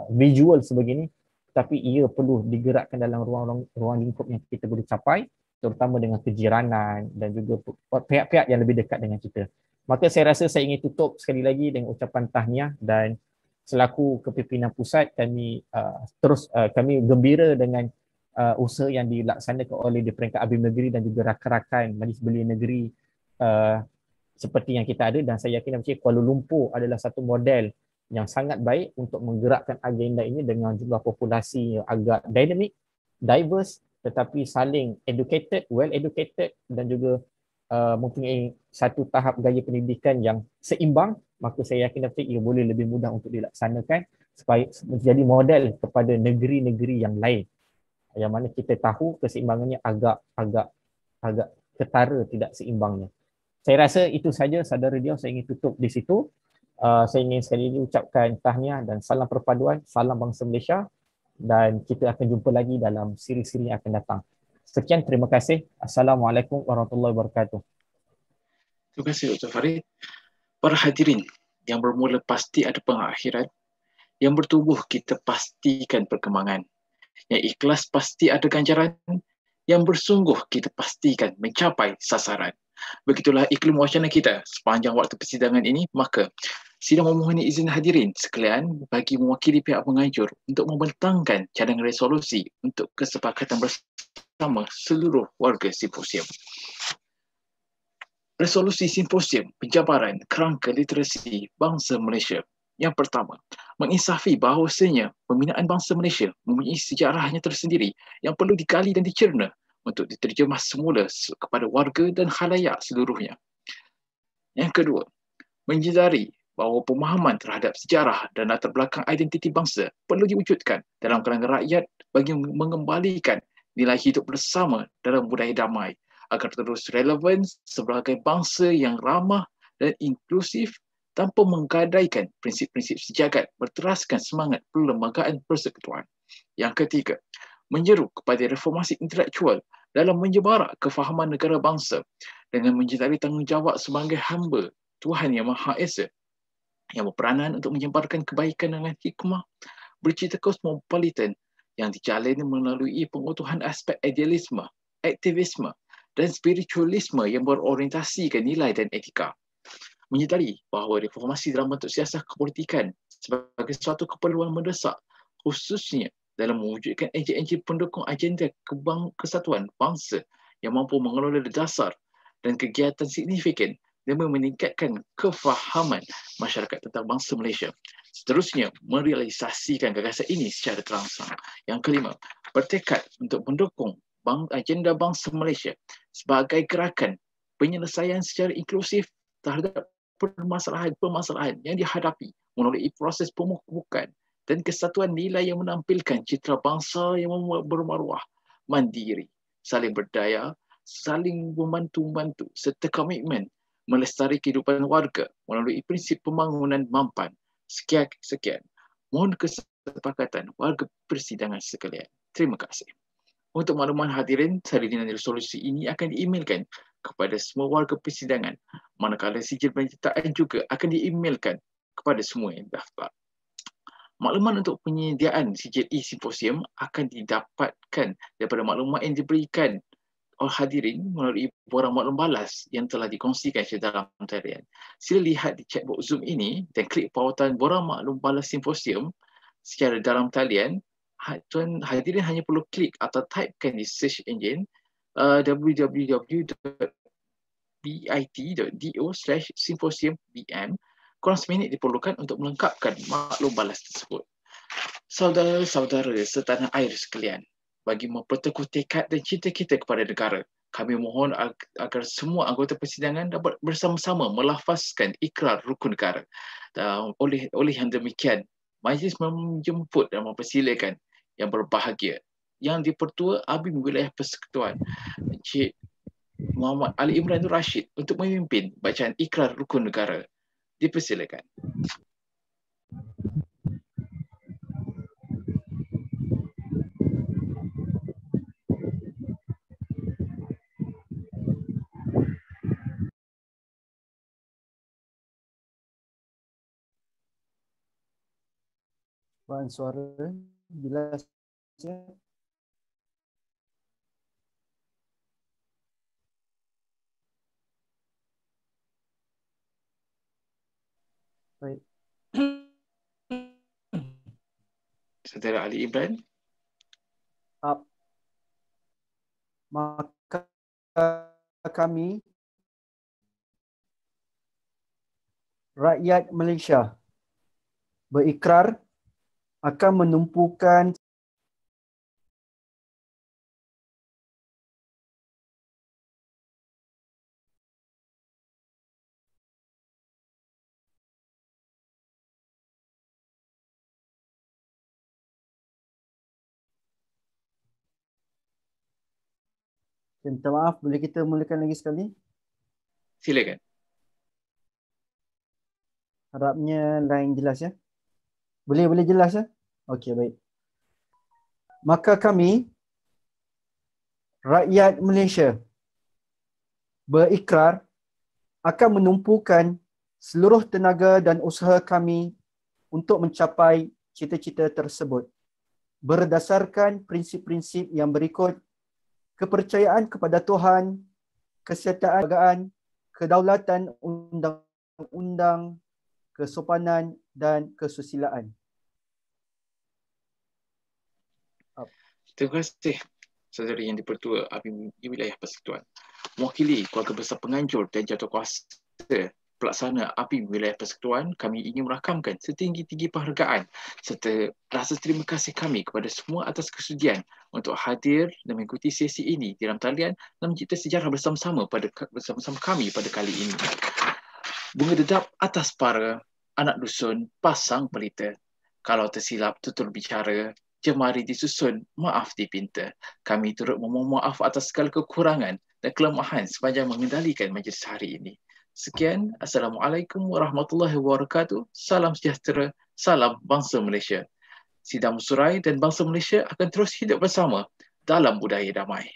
visual sebegini, tapi ia perlu digerakkan dalam ruang lingkup yang kita boleh capai, terutama dengan kejiranan dan juga pihak-pihak yang lebih dekat dengan kita. Maka saya rasa saya ingin tutup sekali lagi dengan ucapan tahniah dan selaku kepimpinan pusat kami kami gembira dengan usaha yang dilaksanakan oleh di peringkat ABIM negeri dan juga rakan-rakan Majlis Belia Negeri seperti yang kita ada, dan saya yakin dan percaya Kuala Lumpur adalah satu model yang sangat baik untuk menggerakkan agenda ini dengan jumlah populasi yang agak dynamic, diverse tetapi saling educated, well educated dan juga mempunyai satu tahap gaya pendidikan yang seimbang. Maka saya yakin dapat ia boleh lebih mudah untuk dilaksanakan supaya menjadi model kepada negeri-negeri yang lain yang mana kita tahu keseimbangannya agak ketara tidak seimbangnya. Saya rasa itu saja saudara Dion, saya ingin tutup di situ. Saya ingin sekali lagi ucapkan tahniah dan salam perpaduan, salam bangsa Malaysia, dan kita akan jumpa lagi dalam siri-siri yang akan datang. Sekian, terima kasih. Assalamualaikum warahmatullahi wabarakatuh. Terima kasih Dr. Farid. Para hadirin, yang bermula pasti ada pengakhiran, yang bertubuh kita pastikan perkembangan, yang ikhlas pasti ada ganjaran, yang bersungguh kita pastikan mencapai sasaran. Begitulah iklim wacana kita sepanjang waktu persidangan ini. Maka sidang memohoni izin hadirin sekalian bagi mewakili pihak penganjur untuk membentangkan cadangan resolusi untuk kesepakatan bersama seluruh warga simposium. Resolusi Simposium Penjabaran Kerangka Literasi Bangsa Malaysia. Yang pertama, menginsafi bahawasanya pembinaan bangsa Malaysia mempunyai sejarahnya tersendiri yang perlu digali dan dicerna untuk diterjemah semula kepada warga dan khalayak seluruhnya. Yang kedua, menyedari bahawa pemahaman terhadap sejarah dan latar belakang identiti bangsa perlu diwujudkan dalam kalangan rakyat bagi mengembalikan nilai hidup bersama dalam budaya damai agar terus relevan sebagai bangsa yang ramah dan inklusif tanpa menggadaikan prinsip-prinsip sejagat berteraskan semangat perlembagaan persekutuan. Yang ketiga, menyeru kepada reformasi intelektual dalam menyebarak kefahaman negara bangsa dengan menyedari tanggungjawab sebagai hamba Tuhan Yang Maha Esa yang berperanan untuk menyebarkan kebaikan dengan hikmah bercita kosmopolitan yang dijalin melalui pengutuhan aspek idealisme, aktivisme dan spiritualisme yang berorientasikan nilai dan etika. Menyedari bahawa reformasi dalam bentuk siasat kepolitikan sebagai suatu keperluan mendesak khususnya dalam mewujudkan enjin-enjin pendukung agenda kesatuan bangsa yang mampu mengelola dasar dan kegiatan signifikan demi meningkatkan kefahaman masyarakat tentang bangsa Malaysia. Seterusnya, merealisasikan gagasan ini secara terangsang. Yang kelima, bertekad untuk mendukung agenda bangsa Malaysia sebagai gerakan penyelesaian secara inklusif terhadap permasalahan-permasalahan yang dihadapi melalui proses pemupukan dan kesatuan nilai yang menampilkan citra bangsa yang bermaruah, mandiri, saling berdaya, saling membantu-bantu serta komitmen melestari kehidupan warga melalui prinsip pembangunan mampan. Sekian. Mohon kesepakatan warga persidangan sekalian. Terima kasih. Untuk makluman hadirin, salinan resolusi ini akan diemailkan kepada semua warga persidangan, manakala sijil penyertaan juga akan diemailkan kepada semua yang daftar. Makluman untuk penyediaan sijil e-simposium akan didapatkan daripada maklumat yang diberikan oleh hadirin melalui borang maklum balas yang telah dikongsikan secara dalam talian. Sila lihat di chatbox Zoom ini dan klik pautan borang maklum balas simposium secara dalam talian. Tuan hadirin hanya perlu klik atau typekan di search engine www.bit.do/symposiumbm. Kurang seminit diperlukan untuk melengkapkan maklum balas tersebut. Saudara-saudara setanah air sekalian, bagi memperteguh tekad dan cinta kita kepada negara, kami mohon agar semua anggota persidangan dapat bersama-sama melafazkan ikrar rukun negara. Oleh yang demikian, majlis menjemput dan mempersilakan yang berbahagia, Yang di-Pertua Abim Wilayah Persekutuan, Encik Muhammad Ali Imran Nur Rashid untuk memimpin bacaan ikrar rukun negara. Dipersilakan. Puan suara jelas ya. Baik. Saudara Ali Imran. Maka kami rakyat Malaysia berikrar akan menumpukan minta maaf, boleh kita mulakan lagi sekali? Silakan. Harapnya line jelas ya. Boleh jelas ya? Okey, baik. Maka kami rakyat Malaysia berikrar akan menumpukan seluruh tenaga dan usaha kami untuk mencapai cita-cita tersebut berdasarkan prinsip-prinsip yang berikut: kepercayaan kepada Tuhan, kesetiaan, kedaulatan undang-undang, kesopanan dan kesusilaan. Terima kasih saudari yang dipertua APIM di wilayah Persekutuan, mewakili keluarga besar penganjur dan jawatankuasa pelaksana APIM wilayah Persekutuan, kami ingin merakamkan setinggi-tinggi penghargaan serta rasa terima kasih kami kepada semua atas kesudian untuk hadir dan mengikuti sesi ini di dalam talian dan mencipta sejarah bersama-sama kami pada kali ini. Bunga dedap atas para anak dusun pasang pelita. Kalau tersilap tutur bicara, jemari disusun, maaf dipinta. Kami turut memohon maaf atas segala kekurangan dan kelemahan sepanjang mengendalikan majlis hari ini. Sekian, Assalamualaikum warahmatullahi wabarakatuh. Salam sejahtera, salam bangsa Malaysia. Sidang Musurai dan bangsa Malaysia akan terus hidup bersama dalam budaya damai.